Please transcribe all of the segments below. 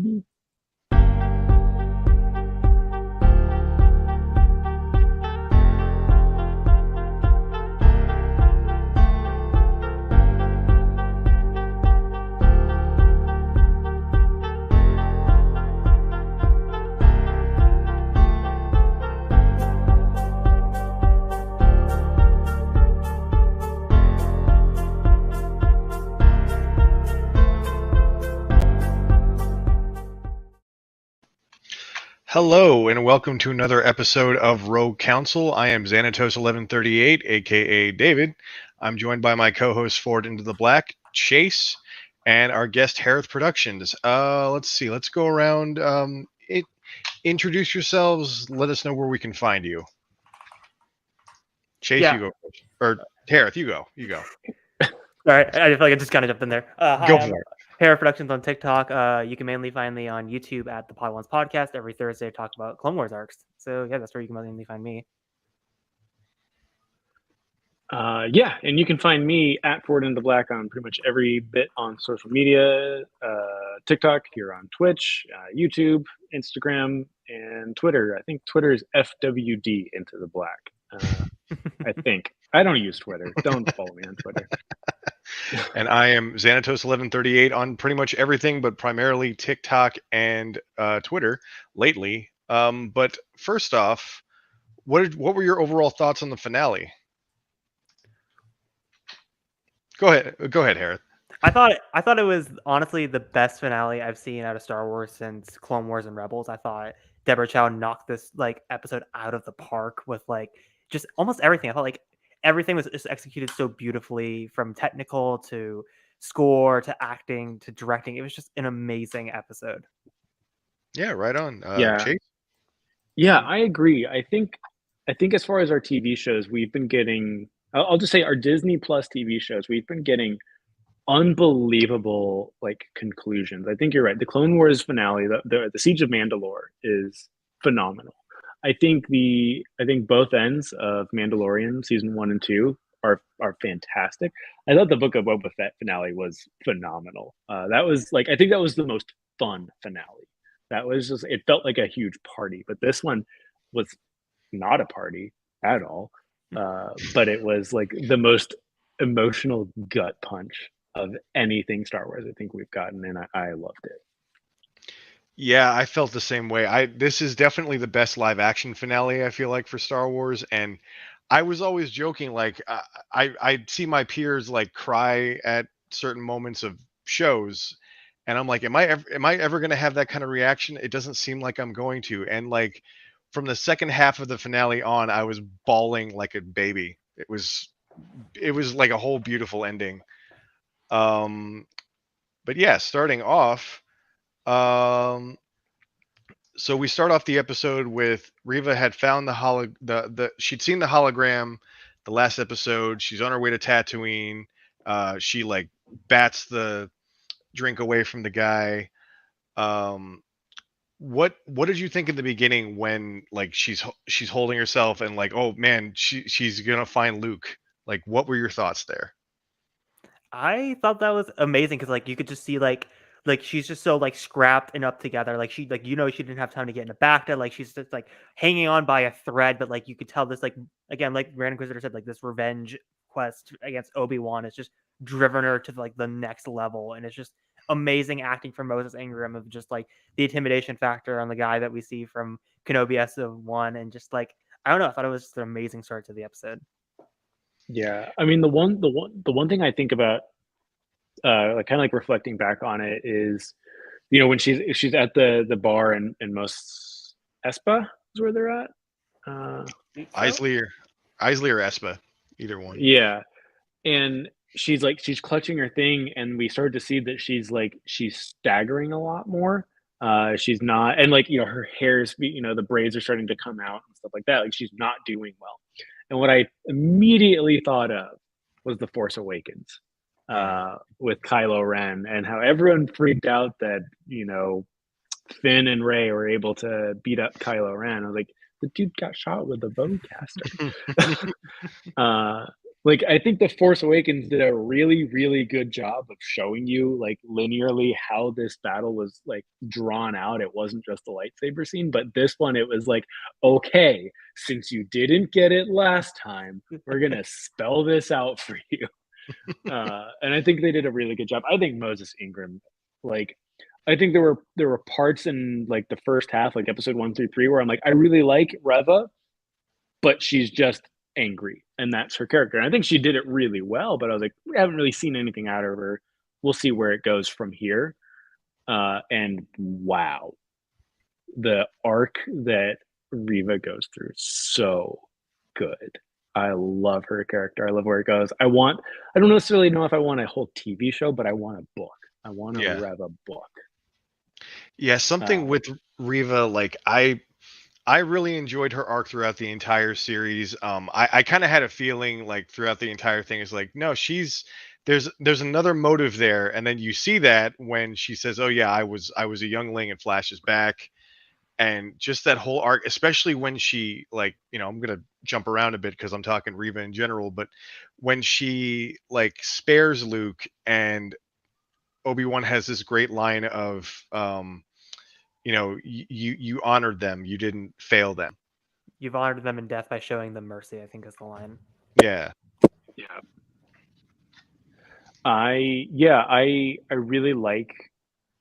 baby. Hello, and welcome to another episode of Rogue Council. I am Xanatos1138, aka David. I'm joined by my co-host Ford Into the Black, Chase, and our guest Hereth Productions. Let's see. Let's go around. Introduce yourselves. Let us know where we can find you. Chase, you go first. Or Hereth, you go. You go. All right, I feel like I just kind of jumped in there. Hi, Go I'm for it. Hereth Productions on TikTok. You can mainly find me on YouTube at the Podwans Podcast. Every Thursday, I talk about Clone Wars arcs. So yeah, that's where you can mainly find me. And you can find me at Ford Into the Black on pretty much every bit on social media, TikTok, here on Twitch, YouTube, Instagram, and Twitter. I think Twitter is FWD Into the Black. I think. I don't use Twitter. Don't follow me on Twitter. And I am Xanatos1138 on pretty much everything, but primarily TikTok and Twitter lately. But first off, what were your overall thoughts on the finale? Go ahead, Hereth. I thought it was honestly the best finale I've seen out of Star Wars since Clone Wars and Rebels. I thought Deborah Chow knocked this episode out of the park with just almost everything. I felt like everything was just executed so beautifully, from technical to score to acting to directing. It was just an amazing episode. Yeah, right on. Chase? Yeah, I agree. I think as far as our TV shows, we've been getting, I'll just say our Disney Plus TV shows, we've been getting unbelievable conclusions. I think you're right. The Clone Wars finale, the Siege of Mandalore, is phenomenal. I think both ends of Mandalorian season 1 and 2 are fantastic. I thought the Book of Boba Fett finale was phenomenal. That was I think that was the most fun finale. That was just, it felt like a huge party, but this one was not a party at all. But it was the most emotional gut punch of anything Star Wars I think we've gotten, and I loved it. Yeah, I felt the same way. This is definitely the best live action finale, I feel like, for Star Wars. And I was always joking, I'd see my peers cry at certain moments of shows, and I'm like, am I ever going to have that kind of reaction? It doesn't seem like I'm going to. And from the second half of the finale on, I was bawling like a baby. It was like a whole beautiful ending. But yeah, starting off, so we start off the episode with Reva had found she'd seen the hologram the last episode. She's on her way to Tatooine. She bats the drink away from the guy. What did you think in the beginning when she's holding herself and oh man, she's gonna find Luke? What were your thoughts there? I thought that was amazing because you could just see she's just so scrapped and up together. She she didn't have time to get into Bacta. She's just hanging on by a thread, but you could tell this again, Grand Inquisitor said, this revenge quest against Obi-Wan is just driven her to the next level. And it's just amazing acting from Moses Ingram of just the intimidation factor on the guy that we see from Kenobi S1, and just I don't know, I thought it was just an amazing start to the episode. Yeah, I mean the one thing I think about, kind of reflecting back on it, is when she's at the bar in Mos Espa is where they're at. Isley or Espa, either one. Yeah, and she's clutching her thing, and we started to see that she's staggering a lot more. She's not, and her hair's the braids are starting to come out and stuff like that. She's not doing well. And what I immediately thought of was The Force Awakens, with Kylo Ren, and how everyone freaked out that Finn and Rey were able to beat up Kylo Ren. I was like, the dude got shot with a bowcaster. Like, I think The Force Awakens did a really, really good job of showing you, like, linearly how this battle was, like, drawn out. It wasn't just the lightsaber scene, but this one, it was like, okay, since you didn't get it last time, we're gonna spell this out for you. And I think they did a really good job. I think Moses Ingram, like, I think there were parts in like the first half, like episode 1 through 3, where I'm like, I really like Reva, but she's just angry, and that's her character. And I think she did it really well, but I was like, we haven't really seen anything out of her. We'll see where it goes from here. And wow, the arc that Reva goes through is so good. I love her character. I love where it goes. I don't necessarily know if I want a whole TV show, but I want a book. I want a Reva book. Yeah, something with Reva, like I really enjoyed her arc throughout the entire series. I kind of had a feeling like throughout the entire thing is like, no, there's another motive there, and then you see that when she says, "Oh yeah, I was a youngling," and flashes back, and just that whole arc, especially when she like, I'm gonna jump around a bit because I'm talking Reva in general, but when she like spares Luke and Obi-Wan has this great line of, you honored them, you didn't fail them. You've honored them in death by showing them mercy, I think is the line. Yeah. Yeah. I really like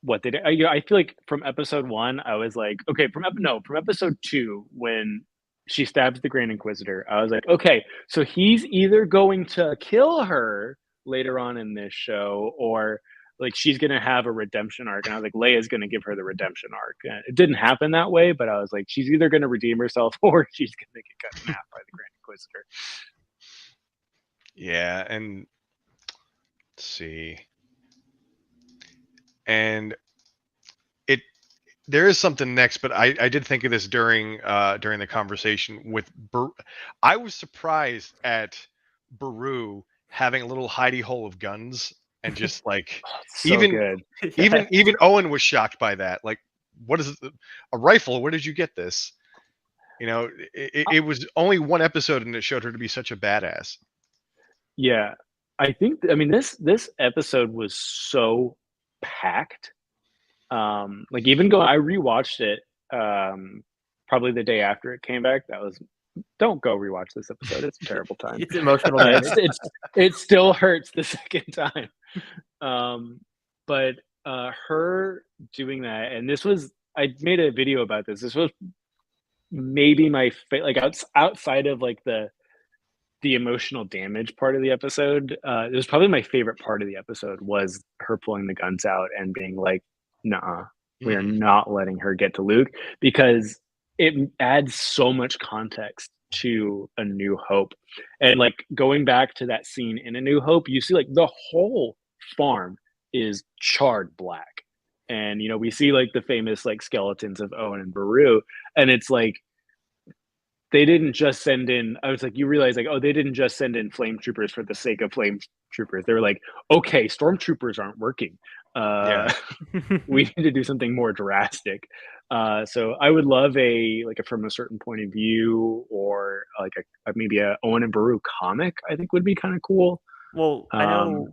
what they did. I feel like from episode 1, I was like, okay, from episode 2, when she stabs the Grand Inquisitor, I was like, okay, so he's either going to kill her later on in this show, or like she's gonna have a redemption arc. And I was like, Leia's gonna give her the redemption arc. It didn't happen that way, but I was like, she's either gonna redeem herself or she's gonna get cut in half by the Grand Inquisitor. Yeah, and let's see. And there is something next, but I did think of this during the conversation with I was surprised at Beru having a little hidey hole of guns, and just like So even good. even Owen was shocked by that. Like, what is it? A rifle? Where did you get this? It was only one episode, and it showed her to be such a badass. Yeah, I mean, this episode was so packed. Like, even I rewatched it probably the day after it came back. Don't go rewatch this episode. It's a terrible time. It's emotional. It still hurts the second time. But her doing that, and I made a video about this. This was maybe my like outside of like the emotional damage part of the episode. It was probably my favorite part of the episode, was her pulling the guns out and being like, "Nuh-uh, we are not letting her get to Luke," because it adds so much context to A New Hope. And like, going back to that scene in A New Hope, you see like the whole farm is charred black, and we see like the famous like skeletons of Owen and Beru, and it's like, they didn't just send in, I was like, you realize like, oh, they didn't just send in flame troopers for the sake of flame troopers. They were like, okay, stormtroopers aren't working. We need to do something more drastic. So I would love a From a Certain Point of View, or like maybe a Owen and Beru comic, I think would be kind of cool. Well, I know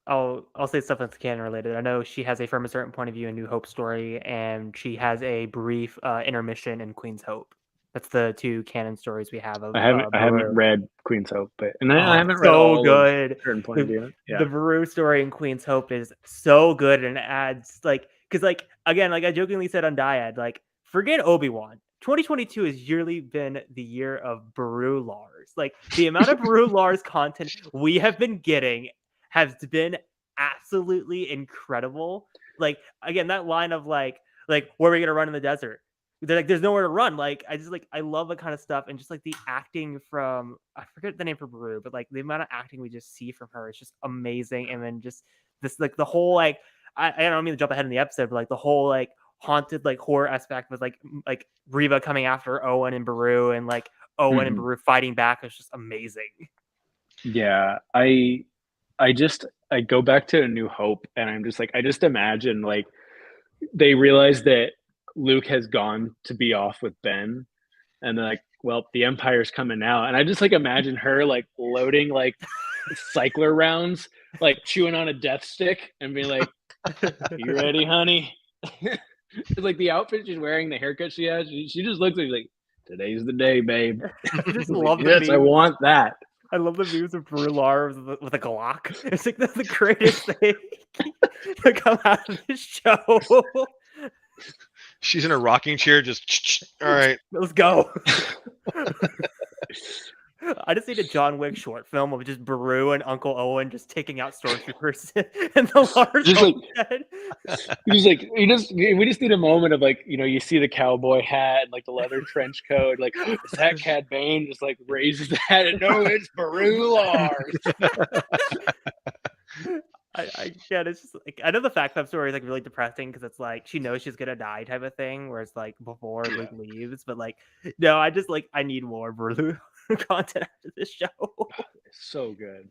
I'll say stuff that's canon related. I know she has a From a Certain Point of View, a New Hope story, and she has a brief intermission in Queen's Hope. That's the two canon stories we have. I haven't read Queen's Hope, but I haven't read so good. Certain Point of View. Yeah. The Beru story in Queen's Hope is so good, and it adds because again, like I jokingly said on Dyad, like, forget Obi-Wan. 2022 has yearly been the year of Beru Lars. Like, the amount of Beru Lars content we have been getting has been absolutely incredible. Like, again, that line of like where are we gonna run in the desert? They're like, there's nowhere to run. Like, I love that kind of stuff, and just like the acting from, I forget the name for Beru, but like the amount of acting we just see from her is just amazing. And then just this like the whole like I don't mean to jump ahead in the episode, but like the whole like haunted like horror aspect with like Reva coming after Owen and Beru, and like Owen and Beru fighting back is just amazing. Yeah, I go back to A New Hope, and I'm just like, I just imagine like they realize that Luke has gone to be off with Ben, and they're like, well, the Empire's coming out. And I just like imagine her like loading like cycler rounds, like chewing on a death stick and being like, "You ready, honey?" It's like the outfit she's wearing, the haircut she has, she just looks like today's the day, babe. I just love the Yes, I memes. want that. I love the memes of Brular with a Glock. It's like that's the greatest thing to come out of this show. She's in a rocking chair, just all right. Let's go. I just need a John Wick short film of just Beru and Uncle Owen just taking out stormtroopers and the large Just like, head. we just need a moment of like, you know, you see the cowboy hat and like the leather trench coat, like, is that Cad Bane? Just like raises the hat and no, it's Beru Lars. It's just like I know the fact that story is like really depressing because it's like she knows she's gonna die type of thing, whereas like before Luke leaves, but like no, I just like I need more Beru content after this show. It's so good.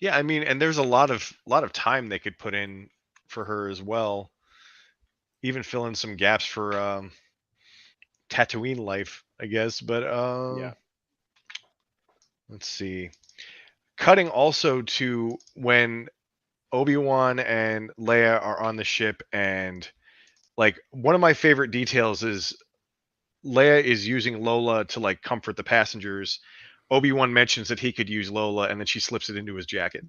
Yeah, I mean, and there's a lot of time they could put in for her as well. Even fill in some gaps for Tatooine life, I guess. But Yeah. let's see. Cutting also to when Obi-Wan and Leia are on the ship, and like one of my favorite details is Leia is using Lola to like comfort the passengers. Obi-Wan mentions that he could use Lola, and then she slips it into his jacket.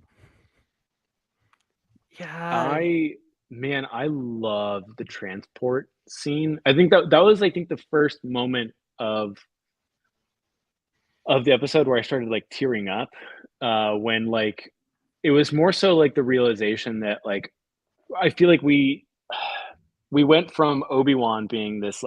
Yeah. I love the transport scene. I think that was the first moment of the episode where I started like tearing up when like it was more so like the realization that like I feel like we went from Obi-Wan being this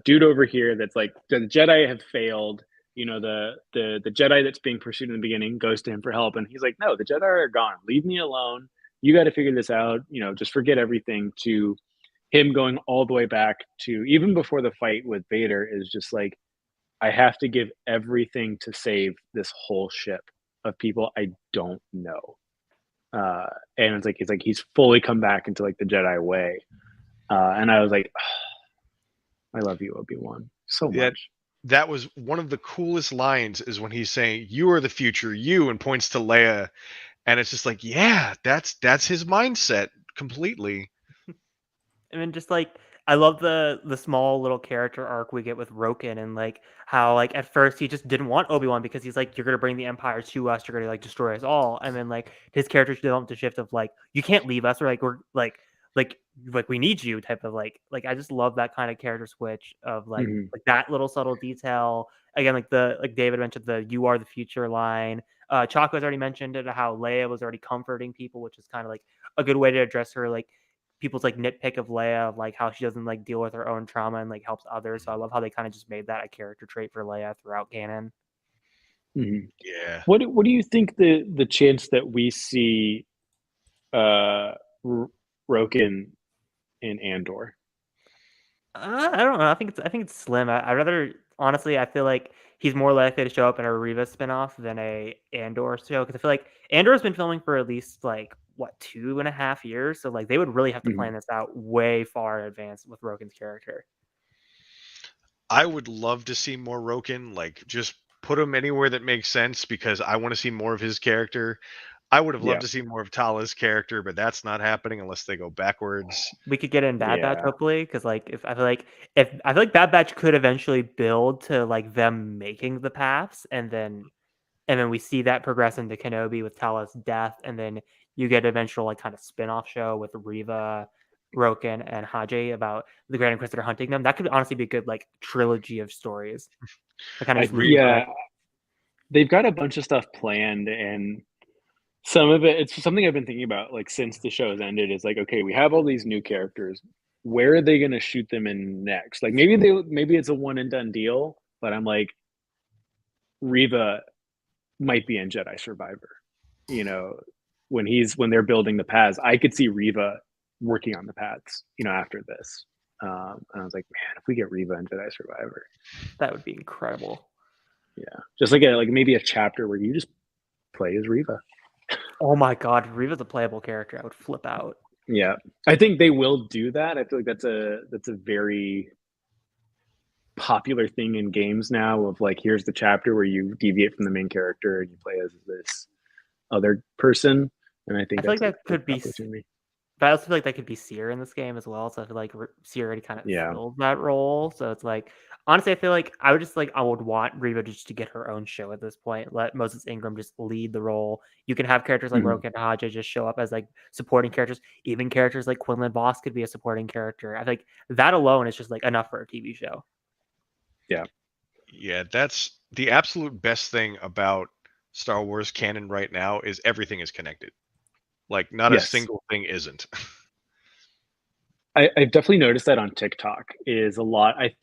dude over here that's like the Jedi have failed. You know, the Jedi that's being pursued in the beginning goes to him for help, and he's like, "No, the Jedi are gone. Leave me alone. You got to figure this out. You know, just forget everything." To him going all the way back to even before the fight with Vader is just like, I have to give everything to save this whole ship of people I don't know. And it's like he's fully come back into like the Jedi way. And I was like, oh, I love you, Obi-Wan, so much. That was one of the coolest lines is when he's saying, "You are the future, you," and points to Leia. And it's just like, yeah, that's his mindset completely. And then just like I love the small little character arc we get with Roken and like how like at first he just didn't want Obi-Wan because he's like, you're gonna bring the Empire to us, you're gonna like destroy us all. And then like his character developed a shift of like, you can't leave us, or like we're like we need you type of like I just love that kind of character switch of like like that little subtle detail. Again, like David mentioned the "you are the future" line. Chaco's already mentioned it, how Leia was already comforting people, which is kind of like a good way to address her like people's like nitpick of Leia, of like how she doesn't like deal with her own trauma and like helps others. So I love how they kind of just made that a character trait for Leia throughout canon. Yeah. What do you think the chance that we see Roken in Andor? I don't know. I think it's slim. I rather honestly, I feel like he's more likely to show up in a Reva spinoff than a Andor show, because I feel like Andor's been filming for at least like what 2.5 years. So like they would really have to plan this out way far in advance with Roken's character. I would love to see more Roken. Like just put him anywhere that makes sense because I want to see more of his character. I would have loved to see more of Tala's character, but that's not happening unless they go backwards. We could get in Bad Batch hopefully, because like I feel like Bad Batch could eventually build to like them making the paths, and then we see that progress into Kenobi with Tala's death, and then you get eventual like kind of spin-off show with Reva, Roken, and Haji about the Grand Inquisitor hunting them. That could honestly be a good like trilogy of stories. They've got a bunch of stuff planned, and some of it's something I've been thinking about like since the show has ended. Is like, okay, we have all these new characters. Where are they going to shoot them in next? Like maybe it's a one and done deal, but I'm like, Reva might be in Jedi Survivor. You know, when they're building the paths, I could see Reva working on the paths. You know, after this, and I was like, man, if we get Reva in Jedi Survivor, that would be incredible. Yeah, just like maybe a chapter where you just play as Reva. Oh my god, Reva's a playable character. I would flip out. Yeah, I think they will do that. I feel like that's a very popular thing in games now of like, here's the chapter where you deviate from the main character and you play as this other person. And I I think feel like that's that could be, opportunity. but I also feel like that could be Seer in this game as well. So I feel like Seer already kind of Yeah. filled that role. So it's like, honestly, I feel like I would want Reba just to get her own show at this point. Let Moses Ingram just lead the role. You can have characters like Mhm. Roken Haja just show up as like supporting characters. Even characters like Quinlan Voss could be a supporting character. I think that alone is just like enough for a TV show. Yeah, that's the absolute best thing about Star Wars canon right now is everything is connected. Like not a Yes. single thing isn't. I've definitely noticed that on TikTok is a lot. I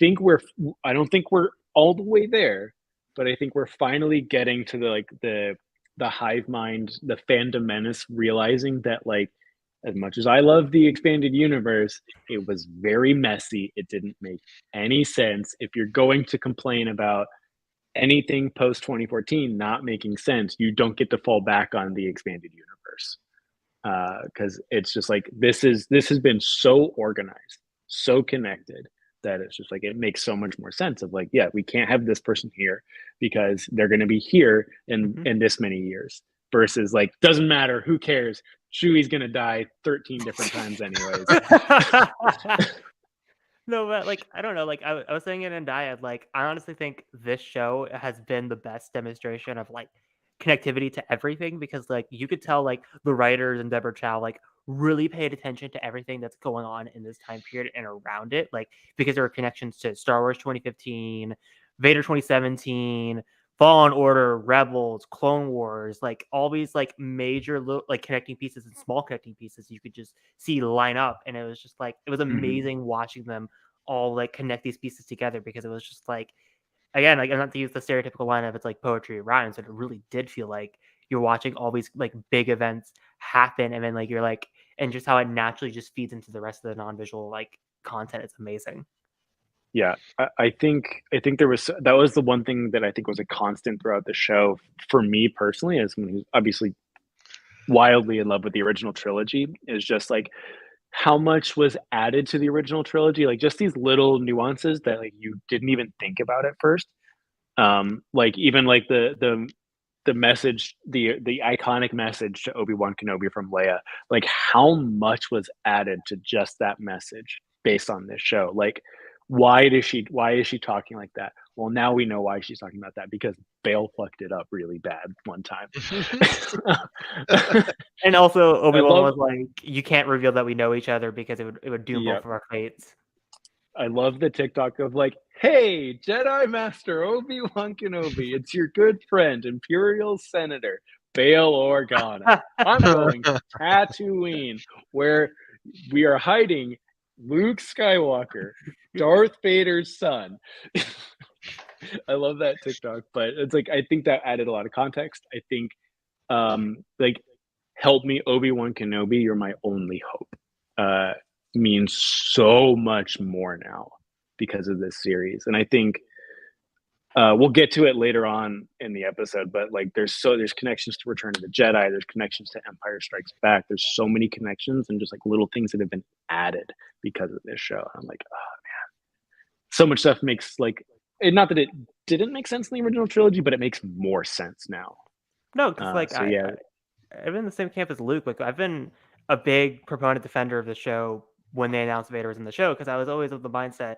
don't think we're all the way there, but I think we're finally getting to the hive mind, the fandom menace, realizing that like, as much as I love the expanded universe, it was very messy. It didn't make any sense. If you're going to complain about anything post 2014 not making sense, you don't get to fall back on the expanded universe. Because it's just like this has been so organized, so connected that it's just like it makes so much more sense of like, yeah, we can't have this person here because they're going to be here in this many years versus like, doesn't matter, who cares, Chewie's going to die 13 different times anyways. No, but like I don't know. Like I was saying it in Diet. Like I honestly think this show has been the best demonstration of like connectivity to everything because like you could tell like the writers and Deborah Chow like really paid attention to everything that's going on in this time period and around it. Like because there are connections to Star Wars 2015, Vader 2017, Fallen Order, Rebels, Clone Wars, like all these like major like connecting pieces and small connecting pieces you could just see line up, and it was just like it was amazing watching them all like connect these pieces together because it was just like again like not to use the stereotypical line of it's like poetry rhymes, but it really did feel like you're watching all these like big events happen, and then like you're like and just how it naturally just feeds into the rest of the non-visual like content. It's amazing. Yeah, I think that was the one thing that I think was a constant throughout the show for me personally, as someone who's obviously wildly in love with the original trilogy, is just like how much was added to the original trilogy, like just these little nuances that like you didn't even think about at first. Like even like the message, the iconic message to Obi-Wan Kenobi from Leia, like how much was added to just that message based on this show. Like why is she talking like that? Well, now we know why she's talking about that, because Bale fucked it up really bad one time. And also Obi-Wan was like, you can't reveal that we know each other because it would doom both of our fates. I love the TikTok of like, hey, Jedi Master Obi-Wan Kenobi, it's your good friend, Imperial Senator Bail Organa. I'm going to Tatooine, where we are hiding Luke Skywalker, Darth Vader's son. I love that TikTok, but it's like I think that added a lot of context. I think like, help me Obi-Wan Kenobi, you're my only hope. Means so much more now because of this series. And I think we'll get to it later on in the episode, but like there's connections to Return of the Jedi, there's connections to Empire Strikes Back, there's so many connections and just like little things that have been added because of this show. I'm like, oh man, so much stuff makes like not that it didn't make sense in the original trilogy, but it makes more sense now. No, because like so yeah, I've been in the same camp as Luke. Like I've been a big proponent defender of the show when they announced Vader was in the show, because I was always of the mindset.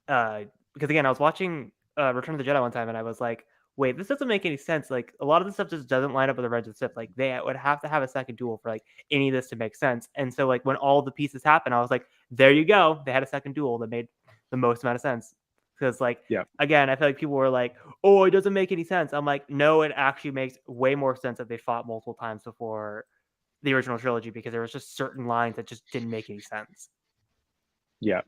Because again, I was watching Return of the Jedi one time, and I was like, "Wait, this doesn't make any sense. Like a lot of this stuff just doesn't line up with the Revenge of the Sith. Like they would have to have a second duel for like any of this to make sense." And so, like when all the pieces happened, I was like, "There you go. They had a second duel that made the most amount of sense." Because like again, I feel like people were like, "Oh, it doesn't make any sense." I'm like, "No, it actually makes way more sense that they fought multiple times before the original trilogy, because there was just certain lines that just didn't make any sense." Yeah.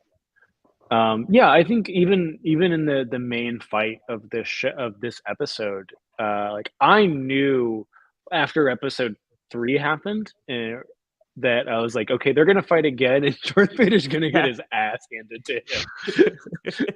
I think even in the main fight of this episode, like I knew after episode 3 happened that I was like, okay, they're gonna fight again, and Darth Vader's gonna get his ass handed to him.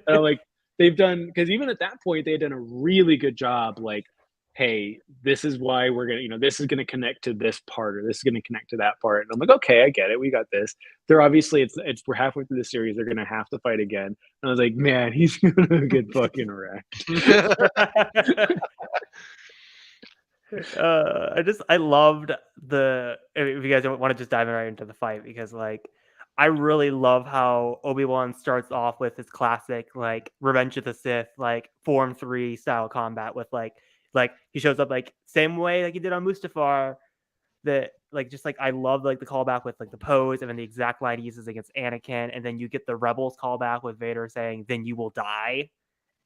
And I'm like, they've done, because even at that point they had done a really good job like hey, this is why we're gonna, this is gonna connect to this part, or this is gonna connect to that part. And I'm like, okay, I get it. We got this. They're obviously it's we're halfway through the series. They're gonna have to fight again. And I was like, man, he's gonna get fucking wrecked. I loved if you guys don't want to just dive right into the fight, because like I really love how Obi-Wan starts off with his classic like Revenge of the Sith like Form 3 style combat with like he shows up like same way like he did on Mustafar, that like just like I love like the callback with like the pose and then the exact line he uses against Anakin, and then you get the Rebels callback with Vader saying then you will die,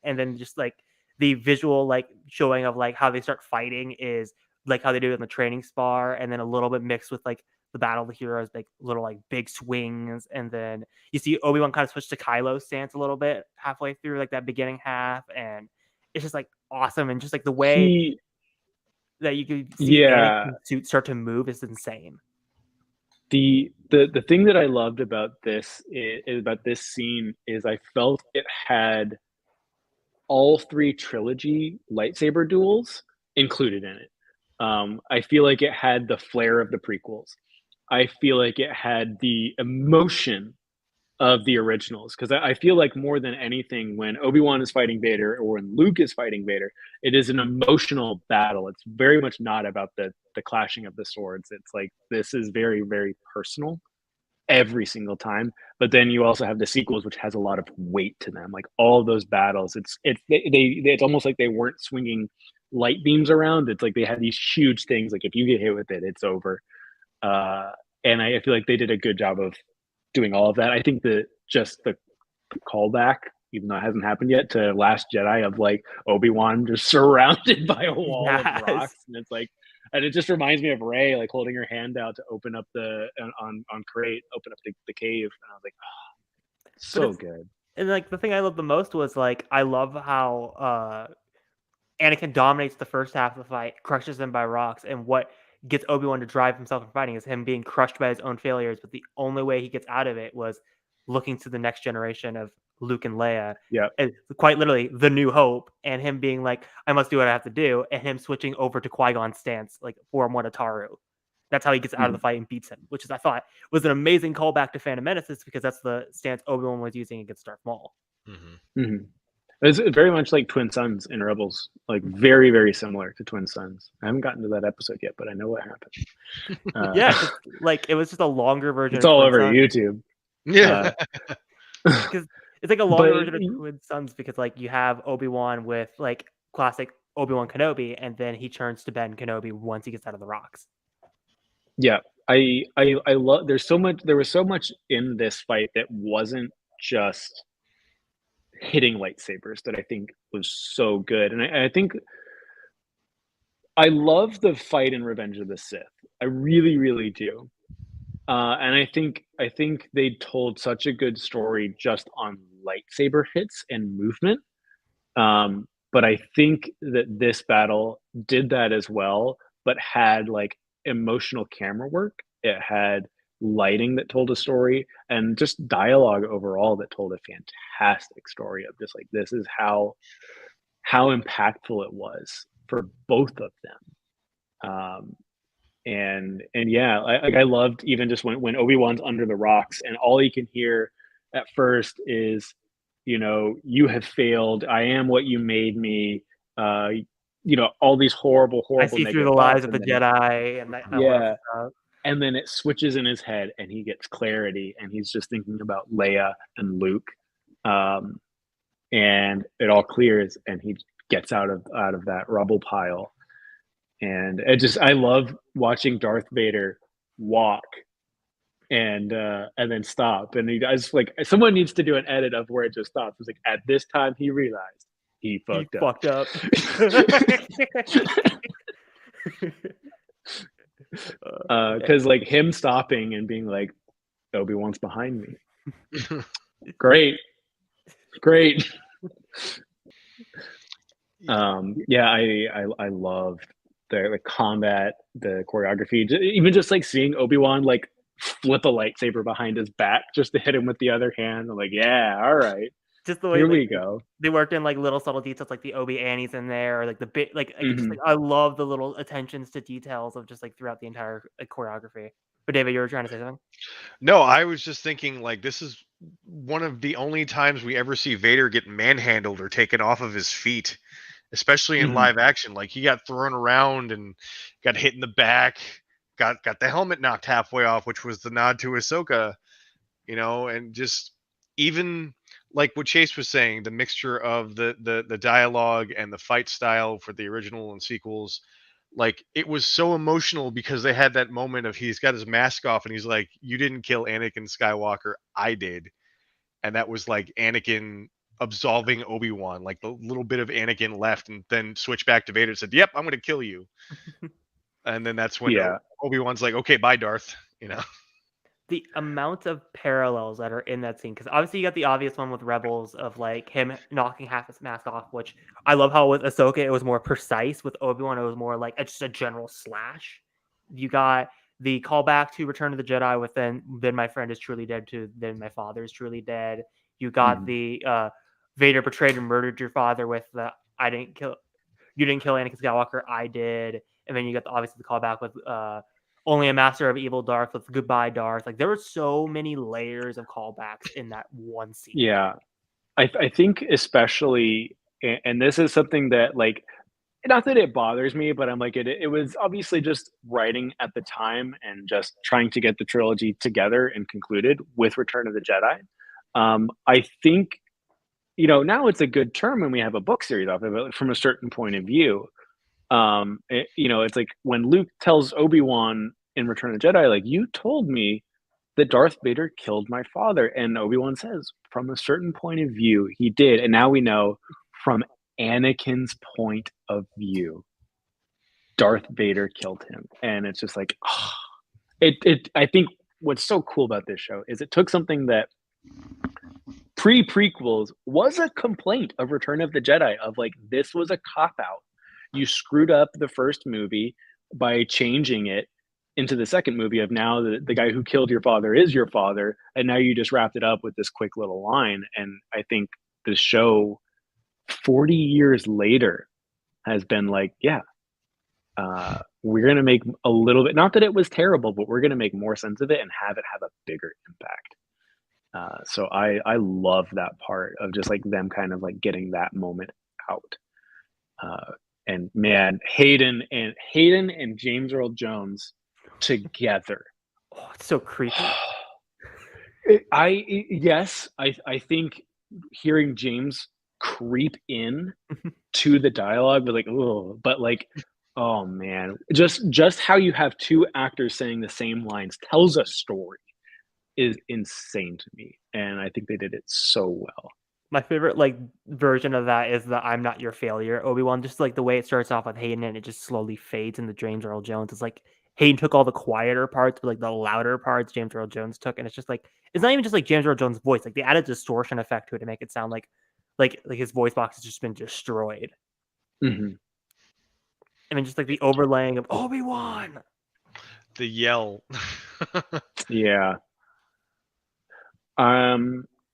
and then just like the visual like showing of like how they start fighting is like how they do it in the training spar, and then a little bit mixed with like the Battle of the Heroes, like little like big swings, and then you see Obi-Wan kind of switch to Kylo's stance a little bit halfway through like that beginning half, and it's just like awesome, and just like the way that you can see Anakin's suit start to move is insane. The thing that I loved about this scene is I felt it had all 3 trilogy lightsaber duels included in it. I feel like it had the flair of the prequels. I feel like it had the emotion of the originals, because I feel like more than anything, when Obi-Wan is fighting Vader or when Luke is fighting Vader, it is an emotional battle. It's very much not about the clashing of the swords. It's like, this is very, very personal every single time. But then you also have the sequels, which has a lot of weight to them. Like all of those battles, it's almost like they weren't swinging light beams around. It's like they had these huge things. Like if you get hit with it, it's over. And I feel like they did a good job of doing all of that. I think that just the callback, even though it hasn't happened yet, to Last Jedi of like Obi-Wan just surrounded by a wall of rocks, and it's like, and it just reminds me of Rey like holding her hand out to open up on crate, open up the cave, and I was like, oh, so good. And like the thing I love the most was like I love how Anakin dominates the first half of the fight, crushes him by rocks, and what gets Obi-Wan to drive himself in fighting is him being crushed by his own failures, but the only way he gets out of it was looking to the next generation of Luke and Leia. Yeah. And quite literally the New Hope, and him being like, I must do what I have to do, and him switching over to Qui-Gon's stance, like Form 1 Ataru. That's how he gets out of the fight and beats him, which is, I thought, was an amazing callback to Phantom Menace, because that's the stance Obi-Wan was using against Darth Maul. It's very much like Twin Sons in Rebels, like very, very similar to Twin Sons. I haven't gotten to that episode yet, but I know what happened. Yeah, like it was just a longer version. It's all over YouTube. Yeah, because it's like a longer version of Twin Sons, because like you have Obi-Wan with like classic Obi-Wan Kenobi, and then he turns to Ben Kenobi once he gets out of the rocks. Yeah, I love. There was so much in this fight that wasn't just hitting lightsabers that I think was so good, and I think I love the fight in Revenge of the Sith. I really, really do. And I think they told such a good story just on lightsaber hits and movement. But I think that this battle did that as well, but had like emotional camera work. It had lighting that told a story, and just dialogue overall that told a fantastic story of just like, this is how impactful it was for both of them. And yeah, I loved even just when Obi-Wan's under the rocks and all he can hear at first is, you have failed. I am what you made me. All these horrible. I see through the lies of the Jedi, and that yeah. And then it switches in his head, and he gets clarity, and he's just thinking about Leia and Luke, and it all clears, and he gets out of that rubble pile. And I love watching Darth Vader walk and then stop. And I was like, someone needs to do an edit of where it just stops. It's like, at this time he realized he fucked up. Because like him stopping and being like, Obi-Wan's behind me. Great. Yeah, I loved the combat, the choreography, even just like seeing Obi-Wan like flip a lightsaber behind his back just to hit him with the other hand. I'm like, yeah, all right. just the way Here like we go. they worked in like little subtle details, like the Obi Annie's in there, or like the bit, like I could just Mhm. like I love the little attentions to details of just like throughout the entire like, choreography. But David, you were trying to say something? No, I was just thinking like this is one of the only times we ever see Vader get manhandled or taken off of his feet, especially in Mhm. live action. Like he got thrown around and got hit in the back, got the helmet knocked halfway off, which was the nod to Ahsoka, and just even like what Chase was saying, the mixture of the dialogue and the fight style for the original and sequels, like it was so emotional because they had that moment of he's got his mask off and he's like, "You didn't kill Anakin Skywalker, I did," and that was like Anakin absolving Obi-Wan, like the little bit of Anakin left, and then switched back to Vader and said, "Yep, I'm going to kill you," and then that's when Yeah. Obi-Wan's like, "Okay, bye, Darth," you know. The amount of parallels that are in that scene, because obviously you got the obvious one with Rebels of like him knocking half his mask off, which I love how with Ahsoka it was more precise. With Obi-Wan, it was more like just a general slash. You got the callback to Return of the Jedi with then my friend is truly dead to then my father is truly dead. You got Mhm. the Vader betrayed and murdered your father with the you didn't kill Anakin Skywalker, I did. And then you got obviously the callback with only a master of evil Darth with goodbye Darth. Like there were so many layers of callbacks in that one scene. Yeah. I think especially, and this is something that like, not that it bothers me, but I'm like it was obviously just writing at the time and just trying to get the trilogy together and concluded with Return of the Jedi. I think, now it's a good term when we have a book series off of it from a certain point of view. It's like when Luke tells Obi-Wan in Return of the Jedi, like, you told me that Darth Vader killed my father. And Obi-Wan says, from a certain point of view, he did. And now we know from Anakin's point of view, Darth Vader killed him. And it's just like, I think what's so cool about this show is it took something that pre-prequels was a complaint of Return of the Jedi of like, this was a cop out. You screwed up the first movie by changing it into the second movie of now the guy who killed your father is your father, and now you just wrapped it up with this quick little line. And I think the show 40 years later has been like, yeah, we're going to make a little bit, not that it was terrible, but we're going to make more sense of it and have it have a bigger impact. So I love that part of just like them kind of like getting that moment out. And man, Hayden and James Earl Jones together. Oh, it's so creepy. I think hearing James creep in to the dialogue, but like, oh, but like, oh man, just how you have two actors saying the same lines tells a story is insane to me, and I think they did it so well. My favorite like version of that is the "I'm not your failure" Obi-Wan. Just like the way it starts off with Hayden and it just slowly fades into James Earl Jones. It's like Hayden took all the quieter parts, but like the louder parts James Earl Jones took, and it's just like it's not even just like James Earl Jones' voice. Like they added distortion effect to it to make it sound like his voice box has just been destroyed. Mm-hmm. I mean, just like the overlaying of Obi-Wan. The yell. Yeah.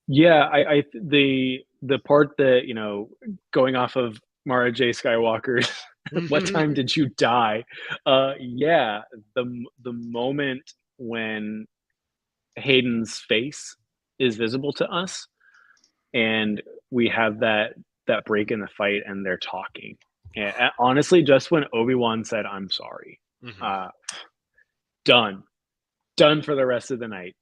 Yeah, the part that, going off of Mara J. Skywalker's "What time did you die?" Yeah, the moment when Hayden's face is visible to us, and we have that break in the fight, and they're talking. And honestly, just when Obi-Wan said, "I'm sorry," Mhm. done for the rest of the night.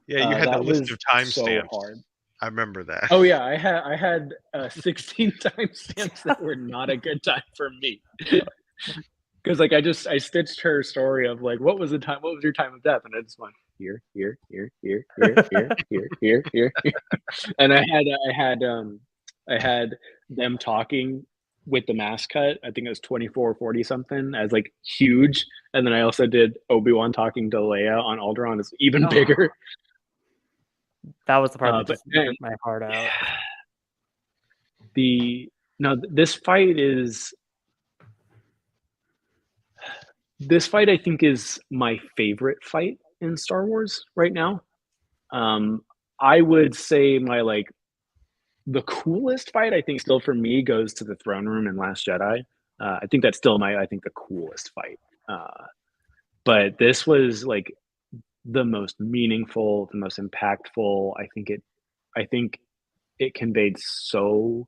Yeah, you had that That list of was so timestamps. hard. I remember that. Oh yeah, I had 16 timestamps that were not a good time for me. Because like I stitched her story of like what was your time of death, and I just went here, here, here, here, here, here, here, here, here, here. And I had them talking with the mask cut. I think it was 2440 something as like huge, and then I also did Obi-Wan talking to Leia on Alderaan is even bigger. That was the part that But just ripped my heart out. This fight I think is my favorite fight in Star Wars right now. I would say my the coolest fight, I think, still for me goes to the throne room in Last Jedi. I think that's still the coolest fight. But this was like the most meaningful, the most impactful. I think it conveyed so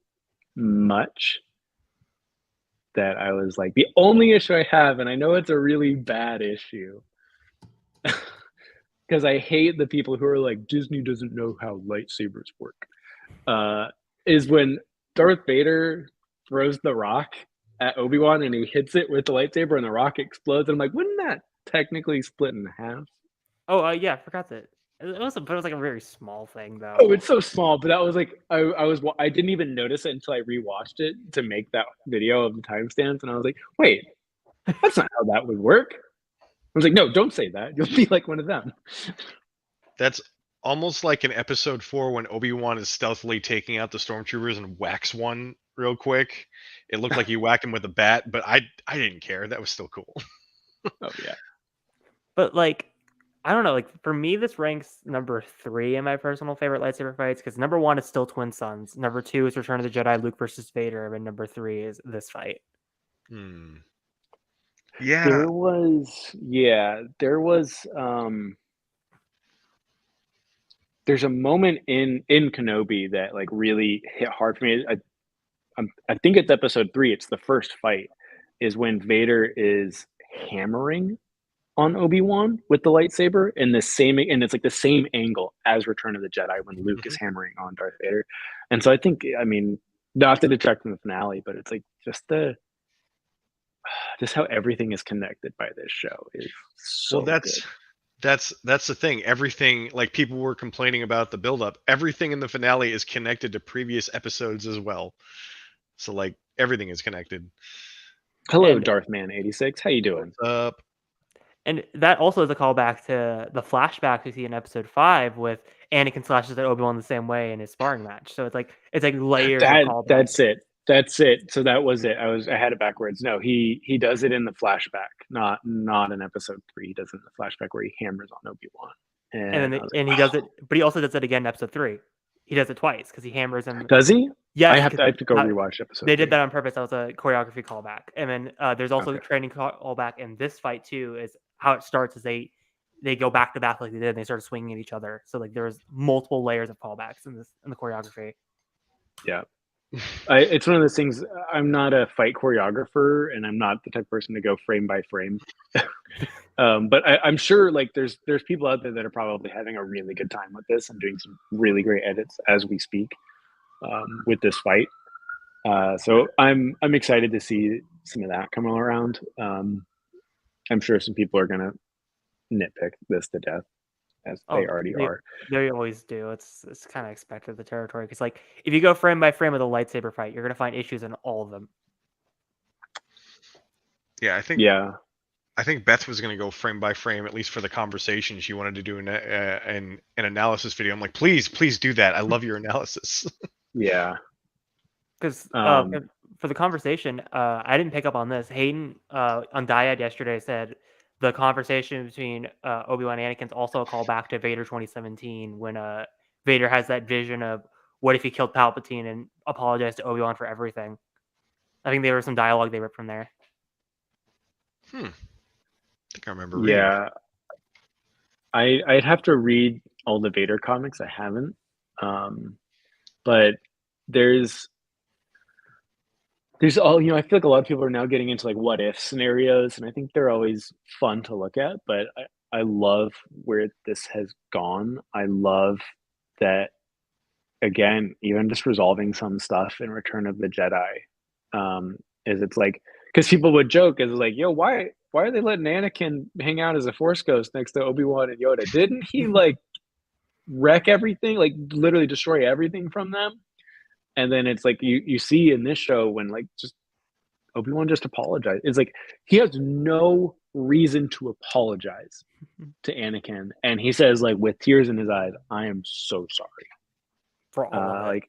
much that I was like, the only issue I have, and I know it's a really bad issue, because I hate the people who are like, Disney doesn't know how lightsabers work, is when Darth Vader throws the rock at Obi-Wan and he hits it with the lightsaber and the rock explodes. And I'm like, wouldn't that technically split in half? Oh, yeah, I forgot that. But it was like a very small thing, though. Oh, it's so small, but that was like I didn't even notice it until I rewatched it to make that video of the timestamps, and I was like, wait, that's not how that would work. I was like, no, don't say that. You'll be like one of them. That's almost like in episode 4 when Obi-Wan is stealthily taking out the stormtroopers and whacks one real quick. It looked like you whack him with a bat, but I didn't care. That was still cool. Oh yeah. But like, I don't know. Like for me, this ranks number 3 in my personal favorite lightsaber fights because number 1 is still Twin Suns. Number 2 is Return of the Jedi, Luke versus Vader, and number 3 is this fight. Yeah. There was there's a moment in Kenobi that like really hit hard for me. I think it's episode 3. It's the first fight, is when Vader is hammering on Obi-Wan with the lightsaber and it's like the same angle as Return of the Jedi when Luke is hammering on Darth Vader. And so I think, I mean, not to detract from the finale, but it's like just how everything is connected by this show is so well, good. That's the thing. Everything, like people were complaining about the buildup, everything in the finale is connected to previous episodes as well. So like everything is connected. Hello, Darthman 86. How you doing? What's up? And that also is a callback to the flashback we see in episode 5 with Anakin slashes at Obi-Wan the same way in his sparring match. So it's like layers of callbacks. That's it. So that was it. I had it backwards. No, he does it in the flashback, not in episode 3. He does it in the flashback where he hammers on Obi-Wan. And he does it, but he also does it again in episode 3. He does it twice because he hammers him. Does he? Yes, I have to go rewatch episode. They did that on purpose. That was a choreography callback. And then there's also a training callback in this fight too. Is how it starts is they go back to back like they did. And they started swinging at each other. So like there's multiple layers of callbacks in the choreography. Yeah, it's one of those things. I'm not a fight choreographer, and I'm not the type of person to go frame by frame. But I'm sure like there's people out there that are probably having a really good time with this and doing some really great edits as we speak with this fight. So I'm excited to see some of that coming around. I'm sure some people are gonna nitpick this to death, as they already are. They always do. It's kind of expected of the territory because like if you go frame by frame with a lightsaber fight, you're gonna find issues in all of them. Yeah, I think Beth was going to go frame by frame, at least for the conversation. She wanted to do an analysis video. I'm like, please do that. I love your analysis. Yeah. Because for the conversation, I didn't pick up on this. Hayden on Dyad yesterday said the conversation between Obi-Wan and Anakin's also a callback to Vader 2017 when Vader has that vision of what if he killed Palpatine and apologized to Obi-Wan for everything. I think there was some dialogue they ripped from there. I think I remember reading. Yeah. I'd have to read all the Vader comics. I haven't. But there's all, I feel like a lot of people are now getting into like what if scenarios, and I think they're always fun to look at, but I love where this has gone. I love that, again, even just resolving some stuff in Return of the Jedi, is it's like, because people would joke is like, yo, why are they letting Anakin hang out as a Force ghost next to Obi-Wan and Yoda? Didn't he like wreck everything, like literally destroy everything from them? And then it's like you see in this show when like just Obi-Wan just apologized. It's like he has no reason to apologize to Anakin, and he says like with tears in his eyes, "I am so sorry." For all of it. Like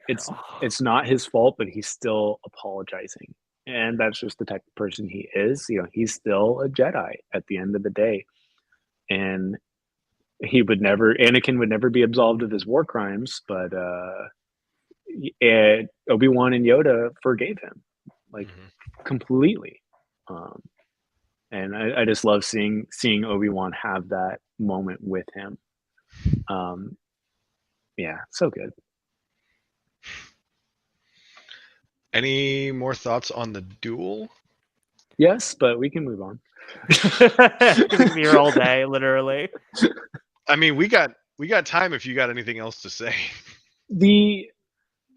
it's not his fault, but he's still apologizing, and that's just the type of person he is. He's still a Jedi at the end of the day, and Anakin would never be absolved of his war crimes, but Obi-Wan and Yoda forgave him, like, completely. And I just love seeing Obi-Wan have that moment with him. Yeah, so good. Any more thoughts on the duel? Yes, but we can move on. We can be here all day, literally. I mean, we got time if you got anything else to say.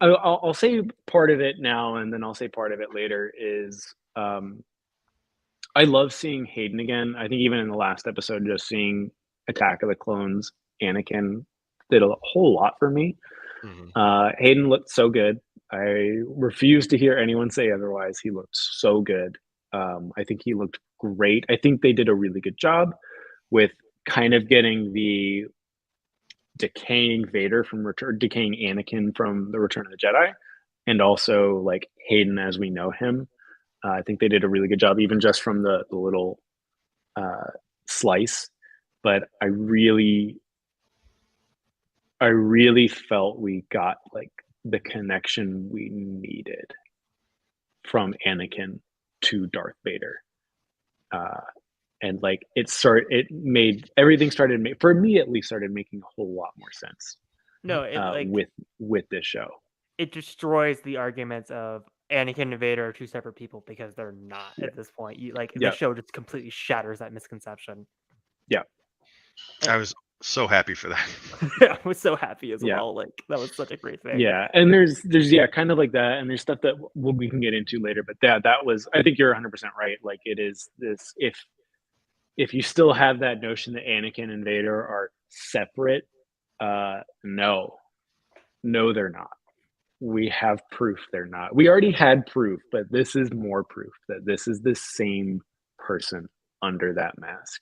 I'll say part of it now, and then I'll say part of it later. Is I love seeing Hayden again. I think even in the last episode, just seeing Attack of the Clones, Anakin did a whole lot for me. Hayden looked so good. I refuse to hear anyone say otherwise. He looked so good. I think he looked great. I think they did a really good job with kind of getting the decaying decaying Anakin from the Return of the Jedi, and also like Hayden as we know him. I think they did a really good job, even just from the little slice. But I really felt we got like the connection we needed from Anakin to Darth Vader. And like everything started for me at least started making a whole lot more sense. No, with this show, it destroys the arguments of Anakin and Vader are two separate people, because they're not at this point. The show just completely shatters that misconception. Yeah, I was so happy for that. I was so happy as well. Like, that was such a great thing. Yeah, and there's kind of like that, and there's stuff that we can get into later. But that was, I think you're 100% right. Like, it is this, if you still have that notion that Anakin and Vader are separate, no, they're not. We have proof they're not. We already had proof, but this is more proof that this is the same person under that mask.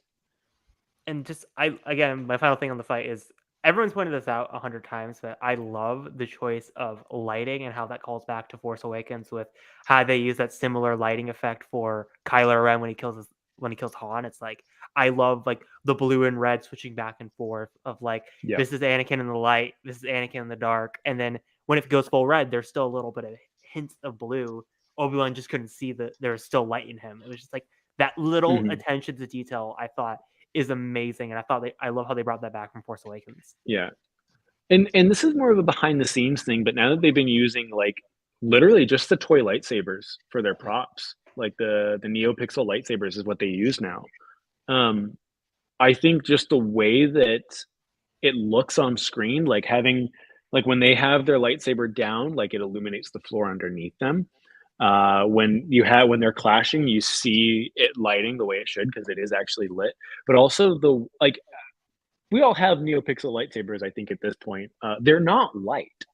And just, again, my final thing on the fight is, everyone's pointed this out 100 times, but I love the choice of lighting and how that calls back to Force Awakens, with how they use that similar lighting effect for Kylo Ren when he kills Han. It's like, I love like the blue and red switching back and forth of like, this is Anakin in the light, this is Anakin in the dark, and then when it goes full red, there's still a little bit of hints of blue. Obi-Wan just couldn't see that there was still light in him. It was just like that little attention to detail, I thought, is amazing, and I love how they brought that back from Force Awakens. Yeah, and this is more of a behind the scenes thing, but now that they've been using like literally just the toy lightsabers for their props, like the Neopixel lightsabers is what they use now. I think just the way that it looks on screen, like having, like when they have their lightsaber down, like it illuminates the floor underneath them. When they're clashing, you see it lighting the way it should, because it is actually lit. But also we all have Neopixel lightsabers, I think, at this point. They're not light.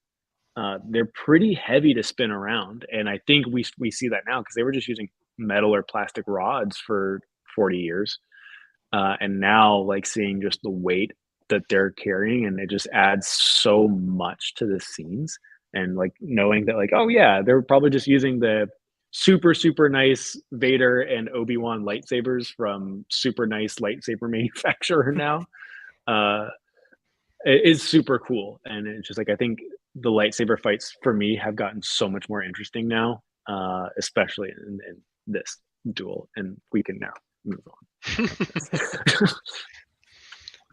They're pretty heavy to spin around, and I think we see that now, because they were just using metal or plastic rods for 40 years, and now like seeing just the weight that they're carrying, and it just adds so much to the scenes. And like knowing that, like, oh yeah, they're probably just using the super nice Vader and Obi-Wan lightsabers from super nice lightsaber manufacturer now. It is super cool, and it's just like, I think the lightsaber fights for me have gotten so much more interesting now, especially in this duel, and we can now move on.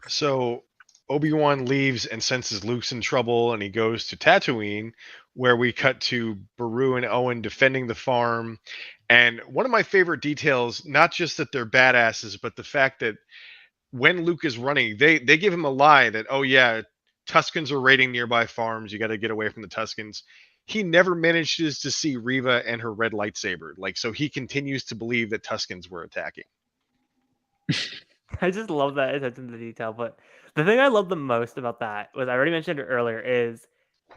So Obi-Wan leaves and senses Luke's in trouble, and he goes to Tatooine, where we cut to Beru and Owen defending the farm. And one of my favorite details, not just that they're badasses, but the fact that when Luke is running, they give him a lie that, oh yeah, Tuskens are raiding nearby farms, you got to get away from the Tuskens. He never manages to see Reva and her red lightsaber. Like, so he continues to believe that Tuskens were attacking. I just love that attention to detail. But the thing I love the most about that was, I already mentioned it earlier, is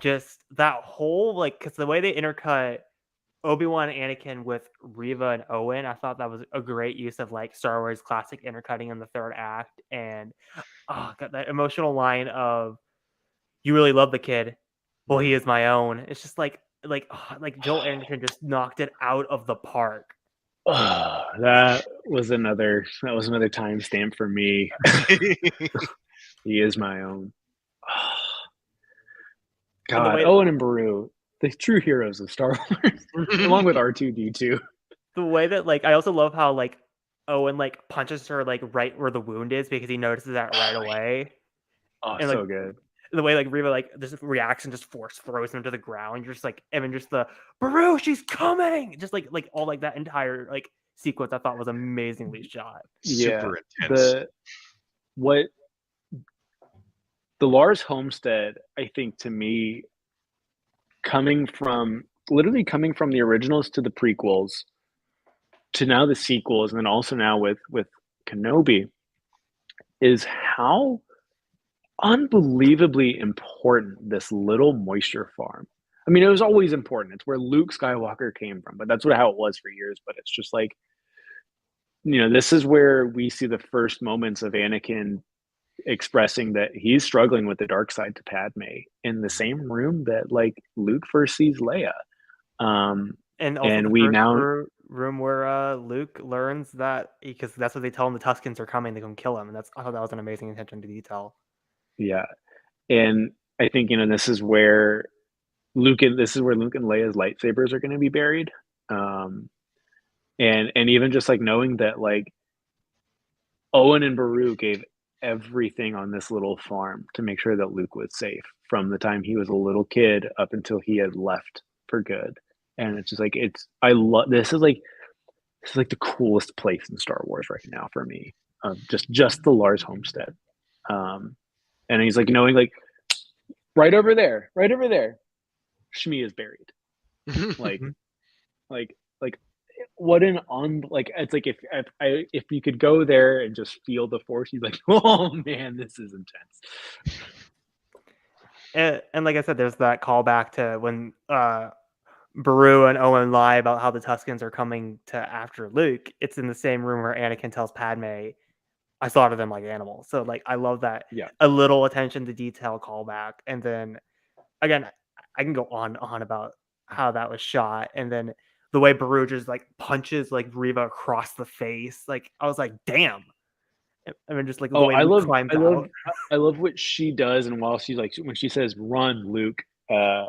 just that whole, like, because the way they intercut Obi-Wan and Anakin with Reva and Owen, I thought that was a great use of like Star Wars classic intercutting in the third act. And got that emotional line of, "You really love the kid. Well, he is my own." It's just like Joel Anderson just knocked it out of the park. That was another timestamp for me. He is my own. And the God, way Owen and Beru, the true heroes of Star Wars, along with R2D2. the way that like I also love how like Owen like punches her like right where the wound is because he notices that right away. Oh, And like so good. the way like Reva like this reacts and just force throws him to the ground. You're just like, and then just the Baru, she's coming. Just like all like that entire like sequence I thought was amazingly shot. Yeah, Super intense. What the Lars Homestead, I think to me, literally coming from the originals to the prequels to now the sequels, and then also now with Kenobi, is how unbelievably important this little moisture farm. I mean, it was always important. It's where Luke Skywalker came from, but that's how it was for years. But it's just like, this is where we see the first moments of Anakin expressing that he's struggling with the dark side to Padme in the same room that like Luke first sees Leia. And also And the we first now, room where Luke learns that because that's what they tell him the Tuskens are coming, they can kill him, and I thought that was an amazing attention to detail. yeah, and I think this is where Luke and Leia's lightsabers are going to be buried. And even just like knowing that like Owen and Beru gave everything on this little farm to make sure that Luke was safe from the time he was a little kid up until he had left for good. And it's just like I love this is like the coolest place in Star Wars right now for me. Just the Lars homestead. And he's like knowing like right over there, Shmi is buried. Like like what an like it's like if you could go there and just feel the force, you'd like, oh man, this is intense. And like I said, there's that callback to when Beru and Owen lie about how the Tuskens are coming to after Luke. It's in the same room where Anakin tells Padme, I slaughter them like animals. So like I love that Yeah. a little attention to detail callback. And then again, I can go on about how that was shot, and then the way Beru just like punches like Reva across the face. Like I was like, damn. I mean, just like the Oh, way Luke climbs out. I love what she does, and while she's like when she says run, Luke, uh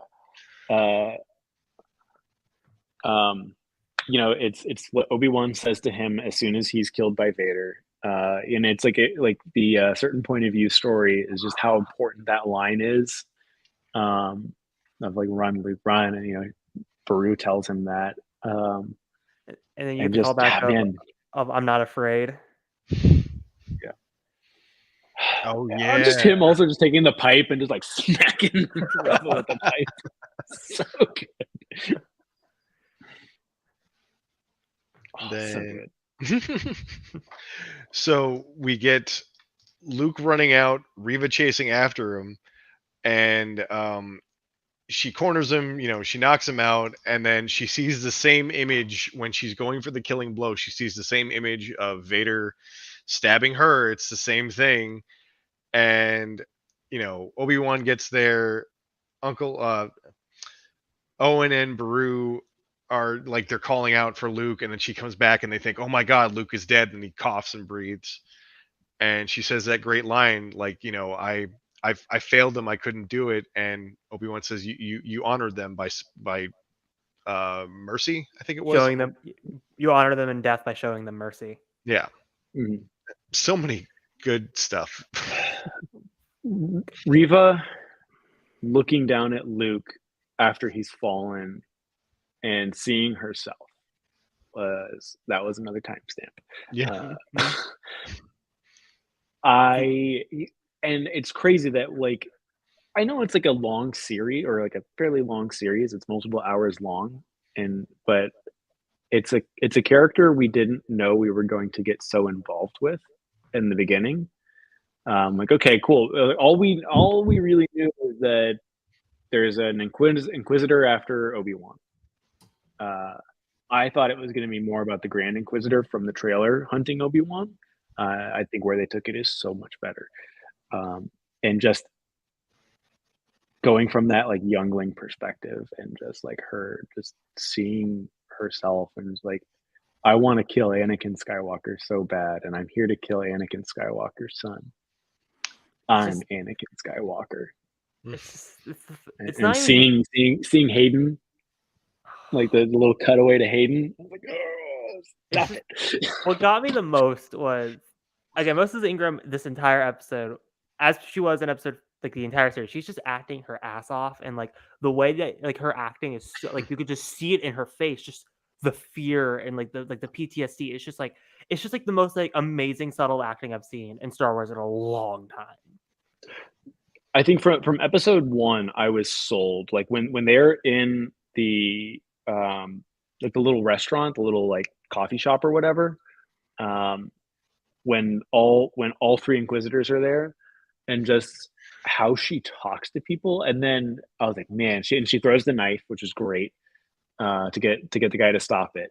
it's what Obi-Wan says to him as soon as he's killed by Vader. And it's like the certain point of view story is just how important that line is. Of like run, Luke, run, and Beru tells him that. And then you And get the just callback man, of I'm not afraid. yeah. Oh Just yeah. him also just taking the pipe and just like smacking Rebel with the pipe. So good. Oh, so good. So we get Luke running out, Reva chasing after him, and she corners him, she knocks him out, and then she sees the same image when she's going for the killing blow. She sees the same image of Vader stabbing her. It's the same thing. And, Obi-Wan gets there. Uncle Owen and Beru are like, they're calling out for Luke, and then she comes back and they think, oh my God, Luke is dead. And he coughs and breathes. And she says that great line, like, I failed them. I couldn't do it. And Obi-Wan says, you honored them by mercy. I think it was Showing them, you honor them in death by showing them mercy. Yeah. Mm-hmm. So many good stuff. Reva looking down at Luke after he's fallen and seeing herself was another timestamp. Yeah. And it's crazy that like I know it's like a long series or like a fairly long series. It's multiple hours long, but it's a character we didn't know we were going to get so involved with in the beginning. Like, okay, cool. All we really knew is that there's an Inquisitor after Obi-Wan. I thought it was going to be more about the Grand Inquisitor from the trailer hunting Obi-Wan. I think where they took it is so much better. And just going from that like youngling perspective and just like her just seeing herself and just like, I want to kill Anakin Skywalker so bad, and I'm here to kill Anakin Skywalker's son. I'm Anakin Skywalker. It's just, it's And not even seeing Hayden, like the little cutaway to Hayden, I was like, oh, stop it. What got me the most was, again, Moses Ingram this entire episode, as she was in episode like the entire series, she's just acting her ass off, and like the way that like her acting is so, like you could just see it in her face, just the fear and like the PTSD. It's just like the most like amazing subtle acting I've seen in Star Wars in a long time. I think from episode 1, I was sold. Like when they're in the like the little restaurant, the little like coffee shop or whatever, um, when all 3 Inquisitors are there, and just how she talks to people, and then I was like, man, she throws the knife, which is great, to get the guy to stop it,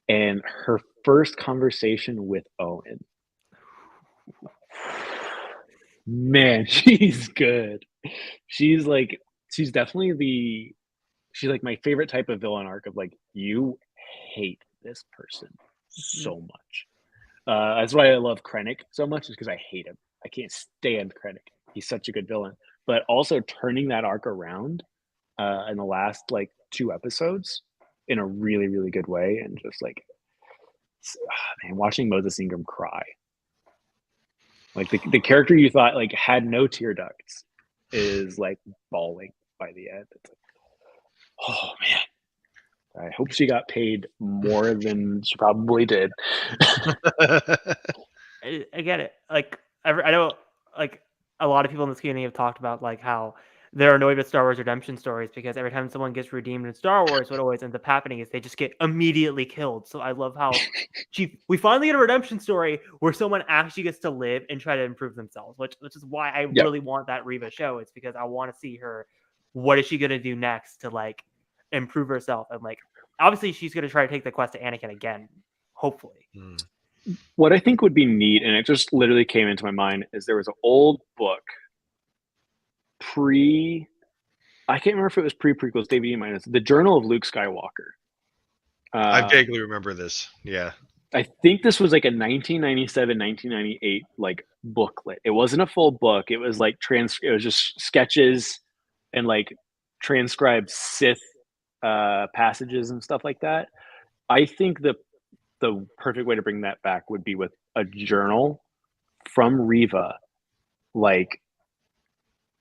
and her first conversation with Owen. Man, she's good. She's like she's definitely she's like my favorite type of villain arc of like you hate this person so much. That's why I love Krennic so much, is because I hate him. I can't stand Krennic. He's such a good villain. But also turning that arc around in the last like 2 episodes in a really, really good way, and just like man, watching Moses Ingram cry. Like the character you thought like had no tear ducts is like bawling by the end. It's like, oh man, I hope she got paid more than she probably did. I get it. Like I know, like a lot of people in this community have talked about like how they're annoyed with Star Wars redemption stories because every time someone gets redeemed in Star Wars, what always ends up happening is they just get immediately killed. So I love how we finally get a redemption story where someone actually gets to live and try to improve themselves, which is why I really want that Reva show. It's because I want to see her. What is she gonna do next to like improve herself? And like obviously she's gonna try to take the quest to Anakin again, hopefully. What I think would be neat, and it just literally came into my mind, is there was an old book I can't remember if it was pre-prequels, David E. minus the Journal of Luke Skywalker. I vaguely remember this. Yeah. I think this was like a 1997, 1998 like booklet. It wasn't a full book. It was like it was just sketches and like transcribed Sith passages and stuff like that. I think the perfect way to bring that back would be with a journal from Reva, like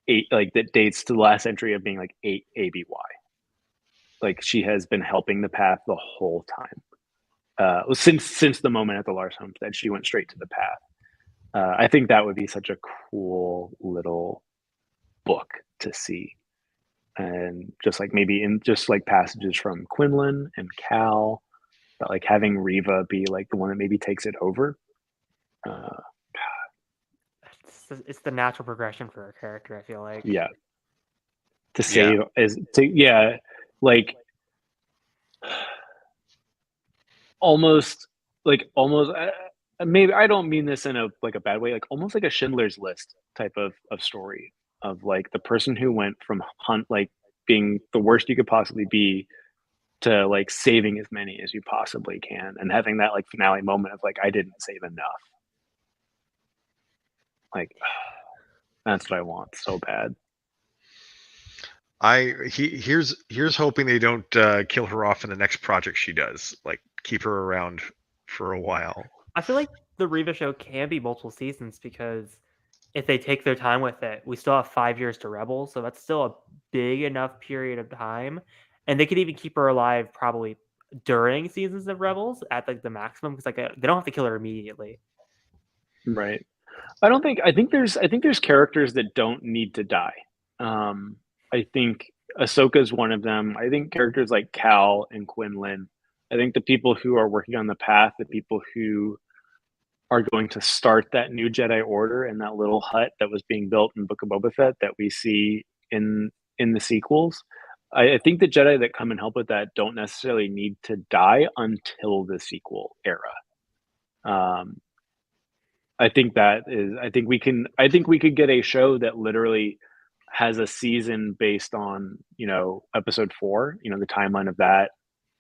that dates to the last entry of being like 8 ABY. Like she has been helping the path the whole time. Since the moment at the Lars homestead, she went straight to the path. I think that would be such a cool little book to see, and just like maybe in just like passages from Quinlan and Cal, but like having Reva be like the one that maybe takes it over. It's the natural progression for her character, I feel like. Yeah. To save like almost maybe I don't mean this in a like a bad way, like almost like a Schindler's List type of story of like the person who went from like being the worst you could possibly be to like saving as many as you possibly can, and having that like finale moment of like I didn't save enough. Like that's what I want so bad. Here's hoping they don't kill her off in the next project she does. Like keep her around for a while. I feel like the Reva show can be multiple seasons because if they take their time with it, we still have 5 years to Rebels, so that's still a big enough period of time, and they could even keep her alive probably during seasons of Rebels at like the maximum because like they don't have to kill her immediately. Right. I think there's characters that don't need to die. I think Ahsoka's one of them. I think characters like Cal and Quinlan. I think the people who are working on the path, the people who are going to start that new Jedi Order in that little hut that was being built in Book of Boba Fett that we see in the sequels. I think the Jedi that come and help with that don't necessarily need to die until the sequel era. I think we could get a show that literally has a season based on, episode 4, the timeline of that,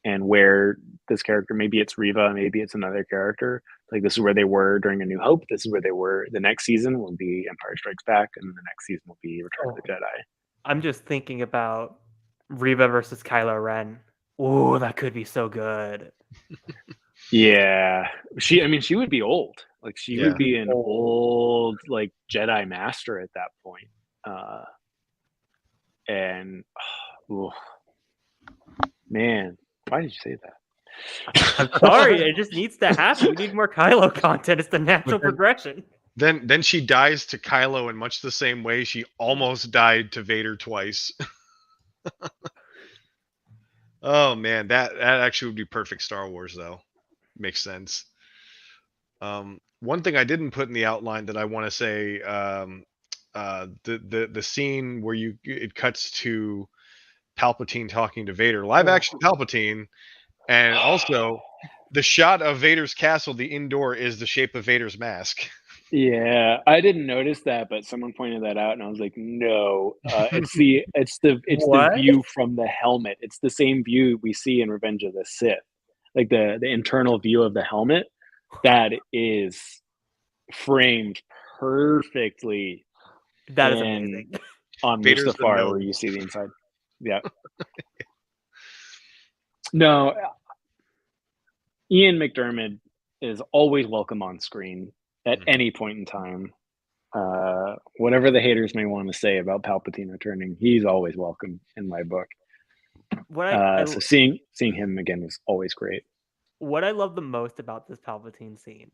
and where this character, maybe it's Reva, maybe it's another character. Like this is where they were during A New Hope. This is where they were. The next season will be Empire Strikes Back, and the next season will be Return of the Jedi. I'm just thinking about Reva versus Kylo Ren. Ooh, that could be so good. Yeah, she would be old. Like she Yeah. would be an old like Jedi master at that point. And man, why did you say that? I'm sorry, it just needs to happen. We need more Kylo content. It's the natural progression. Then she dies to Kylo in much the same way she almost died to Vader twice. Oh man, that actually would be perfect Star Wars though. Makes sense. One thing I didn't put in the outline that I want to say, the scene where it cuts to Palpatine talking to Vader, live action Palpatine, and also the shot of Vader's castle, the indoor, is the shape of Vader's mask. Yeah, I didn't notice that, but someone pointed that out, and I was like, "No, it's the What? view from the helmet. It's the same view we see in Revenge of the Sith, like the internal view of the helmet. That is framed perfectly. That is amazing. On Vader's the Mustafar, nose. where you see the inside. Yeah. No, Ian McDiarmid is always welcome on screen at any point in time. Whatever the haters may want to say about Palpatine returning, he's always welcome in my book. So seeing him again was always great. What I love the most about this Palpatine scene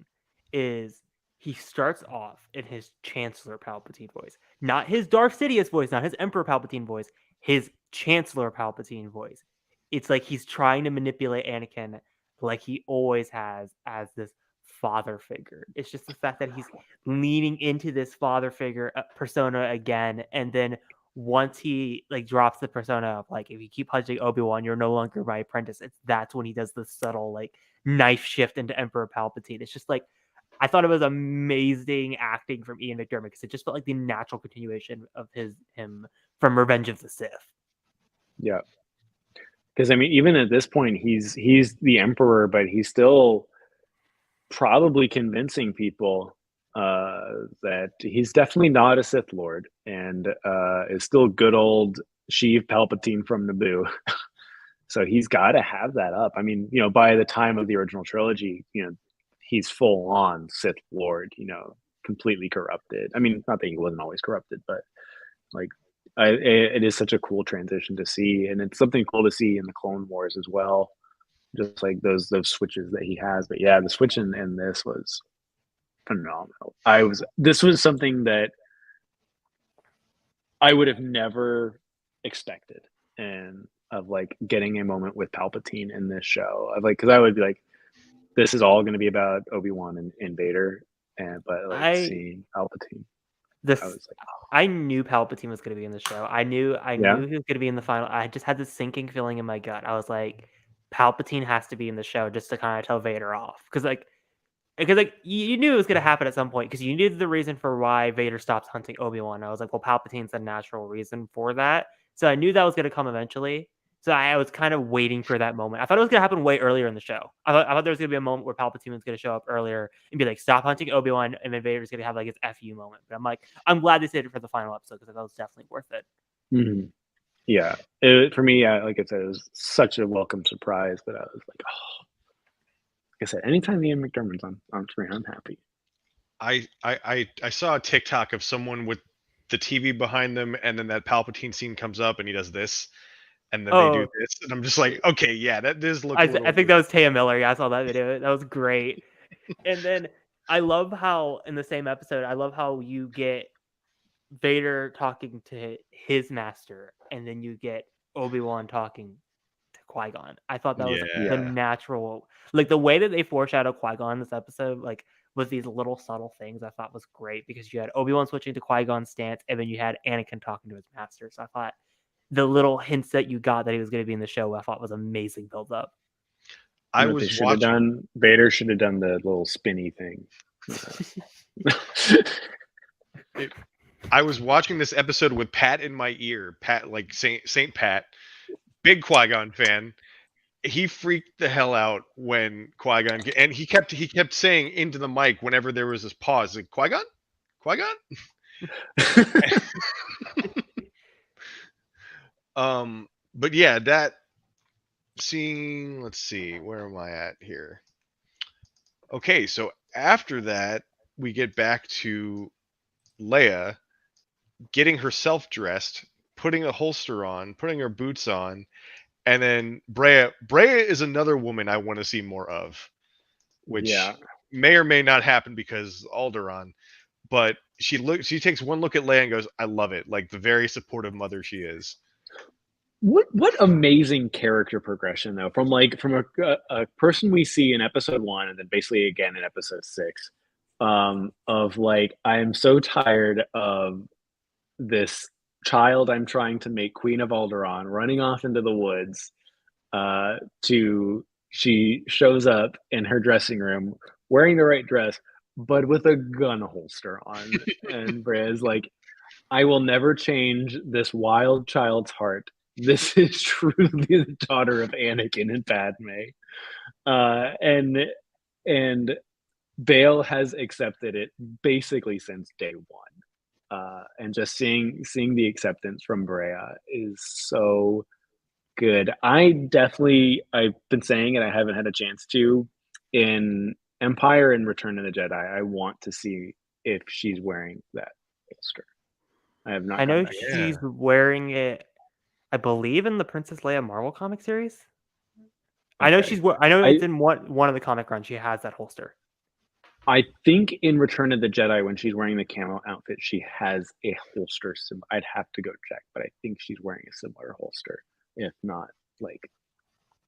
is he starts off in his Chancellor Palpatine voice, not his Darth Sidious voice, not his Emperor Palpatine voice, his Chancellor Palpatine voice. It's like he's trying to manipulate Anakin like he always has as this father figure. It's just the fact that he's leaning into this father figure persona again, and then once he like drops the persona of like, if you keep punching Obi-Wan, you're no longer my apprentice. That's when he does the subtle like knife shift into Emperor Palpatine. It's just like, I thought it was amazing acting from Ian McDiarmid because it just felt like the natural continuation of him from Revenge of the Sith. Yeah, because I mean, even at this point, he's the Emperor, but he's still probably convincing people that he's definitely not a Sith Lord and is still good old Sheev Palpatine from Naboo. So he's got to have that up. I mean, by the time of the original trilogy, he's full on Sith Lord, completely corrupted. I mean, not that he wasn't always corrupted, but like it is such a cool transition to see, and it's something cool to see in the Clone Wars as well. Just like those switches that he has. But yeah, the switch in this was phenomenal. This was something that I would have never expected, and of like getting a moment with Palpatine in this show. Of like, because I would be like, this is all going to be about Obi-Wan and Vader, but like seeing Palpatine, I was like, oh. I knew Palpatine was going to be in the show. I knew he was going to be in the final. I just had this sinking feeling in my gut. I was like, Palpatine has to be in the show just to kind of tell Vader off, because you knew it was going to happen at some point, because you knew the reason for why Vader stopped hunting Obi-Wan. I was like, well, Palpatine's the natural reason for that, so I knew that was going to come eventually. So I was kind of waiting for that moment. I thought it was going to happen way earlier in the show. I thought there was going to be a moment where Palpatine was going to show up earlier and be like, stop hunting Obi-Wan, and then Vader's going to have like his FU moment. But I'm glad they saved it for the final episode, because I thought it was definitely worth it. Mm-hmm. Yeah, for me, like I said, it was such a welcome surprise that I was like, oh. Like I said, anytime Ian McDiarmid's on screen, I'm happy. I saw a TikTok of someone with the TV behind them, and then that Palpatine scene comes up, and he does this, and then they do this, and I'm just like, okay, yeah, that does look. I think that was Taya Miller. Yeah, I saw that video. That was great. And then I love how in the same episode, I love how you get Vader talking to his master, and then you get Obi-Wan talking to Qui-Gon. I thought that was the natural, like the way that they foreshadow Qui-Gon in this episode, like with these little subtle things, I thought was great, because you had Obi-Wan switching to Qui-Gon's stance, and then you had Anakin talking to his master. So I thought the little hints that you got that he was going to be in the show, I thought was amazing build up. Vader should have done the little spinny thing. I was watching this episode with Pat in my ear. Pat, like Saint Pat, big Qui-Gon fan. he freaked the hell out when Qui-Gon, and he kept saying into the mic whenever there was this pause, like, Qui-Gon, Qui-Gon. But yeah, that scene. Let's see, where am I at here? Okay, so after that, we get back to Leia getting herself dressed, putting a holster on, putting her boots on, and then Brea. Brea is another woman I want to see more of, which may or may not happen because Alderaan. But she takes one look at Leia and goes, "I love it." Like the very supportive mother she is. What amazing character progression though, from a person we see in episode 1 and then basically again in episode 6, of like, I am so tired of this child I'm trying to make Queen of Alderaan running off into the woods, to she shows up in her dressing room wearing the right dress but with a gun holster on, and Brea's like, I will never change this wild child's heart. This is truly the daughter of Anakin and Padme. And Bale has accepted it basically since day one. And just seeing the acceptance from Brea is so good. I've been saying it, I haven't had a chance to. In Empire and Return of the Jedi, I want to see if she's wearing that holster. I have not. I know she's wearing it, I believe, in the Princess Leia Marvel comic series. I know it's in one of the comic runs. She has that holster. I think in Return of the Jedi, when she's wearing the camo outfit, she has a holster. I'd have to go check, but I think she's wearing a similar holster, if not like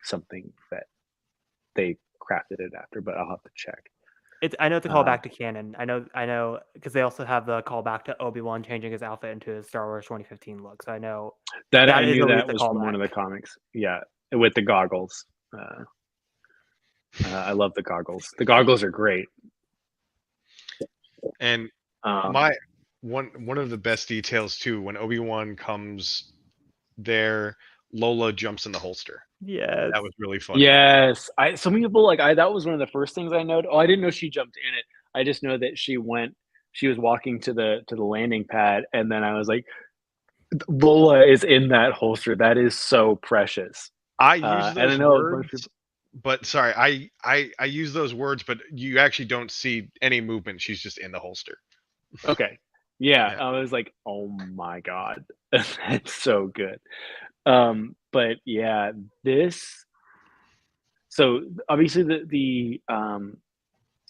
something that they crafted it after. But I'll have to check. I know it's a callback to canon. I know because they also have the callback to Obi-Wan changing his outfit into his Star Wars 2015 look. So I know that I knew that was from one of the comics. Yeah, with the goggles. I love the goggles. The goggles are great. And one of the best details too, when Obi-Wan comes there, Lola jumps in the holster. Yes. That was really funny. Yes. Some people that was one of the first things I noted. Oh, I didn't know she jumped in it. I just know that she was walking to the landing pad, and then I was like, Lola is in that holster. That is so precious. I use those words, but sorry, I use those words, but you actually don't see any movement. She's just in the holster. Okay. Yeah. I was like, oh my God. That's so good. But yeah, so obviously the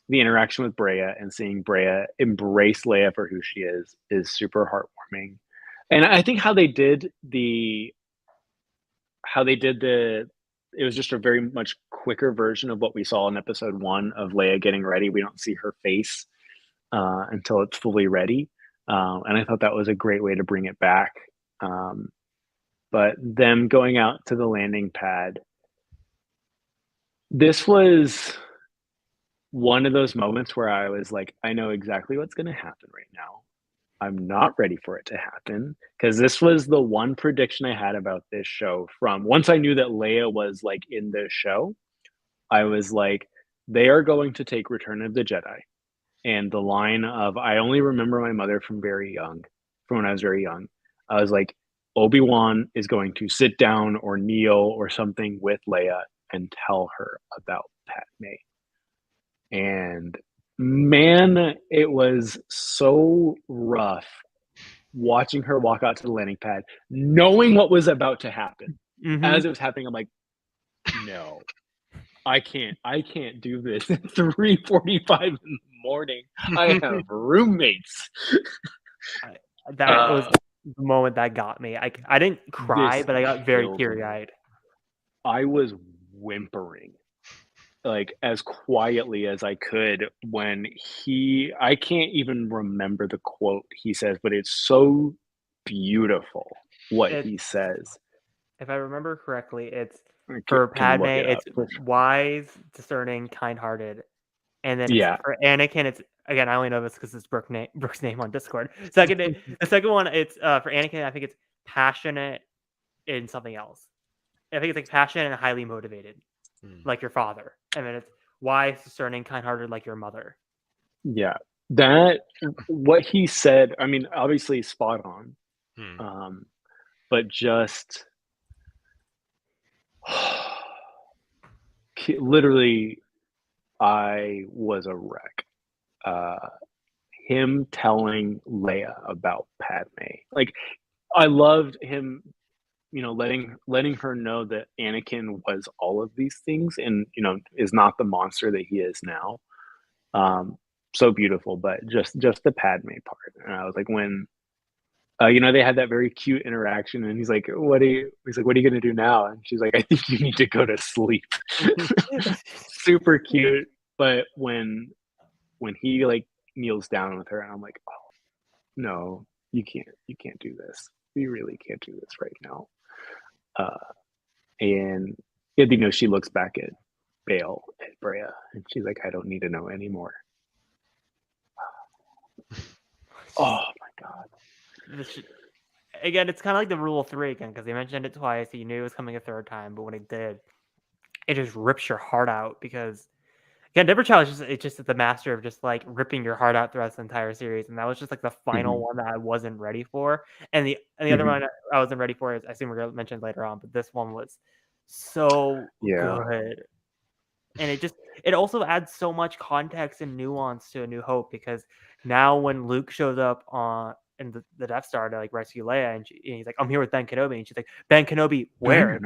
interaction with Brea and seeing Brea embrace Leia for who she is super heartwarming. And I think how they did it was just a very much quicker version of what we saw in episode 1 of Leia getting ready. We don't see her face until it's fully ready. And I thought that was a great way to bring it back. But them going out to the landing pad, this was one of those moments where I was like, I know exactly what's going to happen right now. I'm not ready for it to happen, because this was the one prediction I had about this show from once I knew that Leia was like in this show. I was like, they are going to take Return of the Jedi and the line of, I only remember my mother from when I was very young. I was like, Obi-Wan is going to sit down or kneel or something with Leia and tell her about Padme. And man, it was so rough watching her walk out to the landing pad, knowing what was about to happen. Mm-hmm. As it was happening, I'm like, no, I can't do this at 3:45 in the morning. I have roommates. That was the moment that got me. I didn't cry, but I got very teary-eyed. I was whimpering, like, as quietly as I could when I can't even remember the quote he says, but it's so beautiful what he says. If I remember correctly, it's for Padme, it's wise, discerning, kind-hearted. And then for Anakin, it's, again, I only know this because it's Brooke's name on Discord. The second one, it's for Anakin, I think it's passionate in something else. I think it's like passionate and highly motivated, like your father, and then it's wise, discerning, kind-hearted, like your mother. Yeah, that what he said. I mean, obviously spot on, but just literally, I was a wreck. Him telling Leia about Padme, like I loved him, letting her know that Anakin was all of these things, and is not the monster that he is now. So beautiful, but just the Padme part, and I was like, when they had that very cute interaction, and he's like, "What are you?" He's like, "What are you gonna do now?" And she's like, "I think you need to go to sleep." Super cute, but when he like kneels down with her, and I'm like, "Oh no, you can't do this. You really can't do this right now." And she looks back at Bale at Brea, and she's like, "I don't need to know anymore." Oh my god! Again, it's kind of like the rule of 3 again, because they mentioned it twice. You knew it was coming a third time, but when it did, it just rips your heart out. Because again, Deborah Chow is just the master of just like ripping your heart out throughout the entire series, and that was just like the final one that I wasn't ready for. And the other one I wasn't ready for is, I assume we're gonna mention later on, but this one was so good. And it also adds so much context and nuance to A New Hope, because now when Luke shows up in the Death Star to like rescue Leia, and he's like, "I'm here with Ben Kenobi," and she's like, "Ben Kenobi, where?"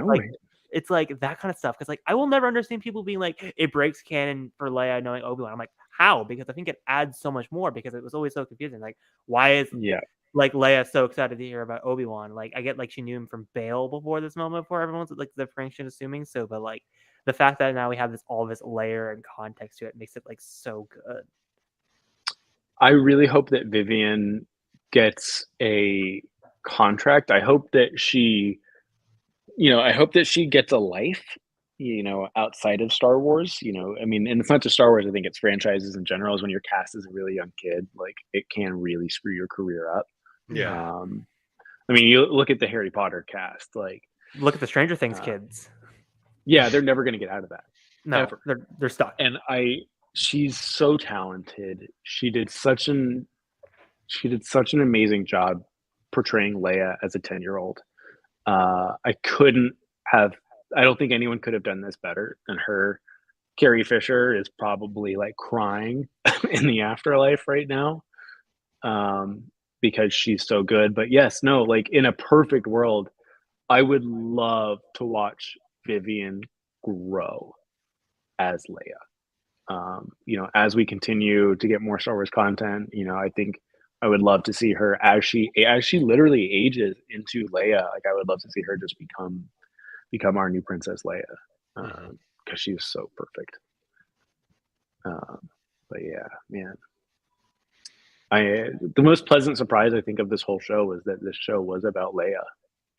It's like that kind of stuff, because like I will never understand people being like, it breaks canon for Leia knowing Obi-Wan. I'm like, how? Because I think it adds so much more, because it was always so confusing. Like, why is like Leia so excited to hear about Obi-Wan? Like, I get like she knew him from Bale before this moment, before everyone's like the Frankston assuming so, but like the fact that now we have all this layer and context to it makes it like so good. I really hope that Vivian gets a contract. I hope that she gets a life, outside of Star Wars. I mean, and it's not just Star Wars. I think it's franchises in general. Is when you're cast as a really young kid, like it can really screw your career up. Yeah. I mean, you look at the Harry Potter cast. Like, look at the Stranger Things kids. Yeah, they're never going to get out of that. No, ever. They're stuck. And she's so talented. She did such an amazing job portraying Leia as a 10-year-old. I don't think anyone could have done this better than her. Carrie Fisher is probably like crying in the afterlife right now, because she's so good. But yes, no, like in a perfect world, I would love to watch Vivian grow as Leia. As we continue to get more Star Wars content, I think I would love to see her as she literally ages into Leia. Like, I would love to see her just become our new Princess Leia, because she is so perfect. But yeah, man, the most pleasant surprise I think of this whole show was that this show was about Leia.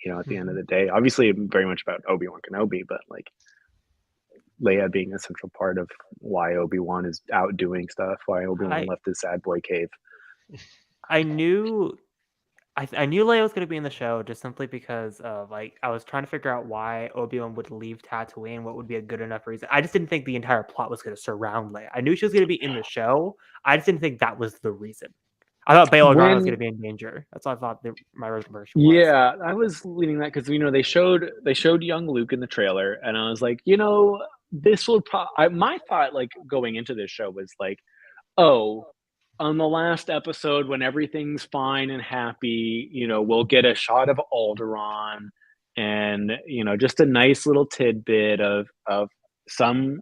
At the end of the day, obviously very much about Obi-Wan Kenobi, but like Leia being a central part of why Obi-Wan is out doing stuff, why Obi-Wan left his sad boy cave. I knew Leia was going to be in the show just simply because of like I was trying to figure out why Obi-Wan would leave Tatooine, what would be a good enough reason. I just didn't think the entire plot was going to surround Leia. I knew she was going to be in the show. I just didn't think that was the reason. I thought Bail Organa was going to be in danger. That's what I thought my version was. Yeah, I was leaning that because they showed young Luke in the trailer, and I was like, this will my thought like going into this show was like, oh, on the last episode when everything's fine and happy, we'll get a shot of Alderaan, and just a nice little tidbit of some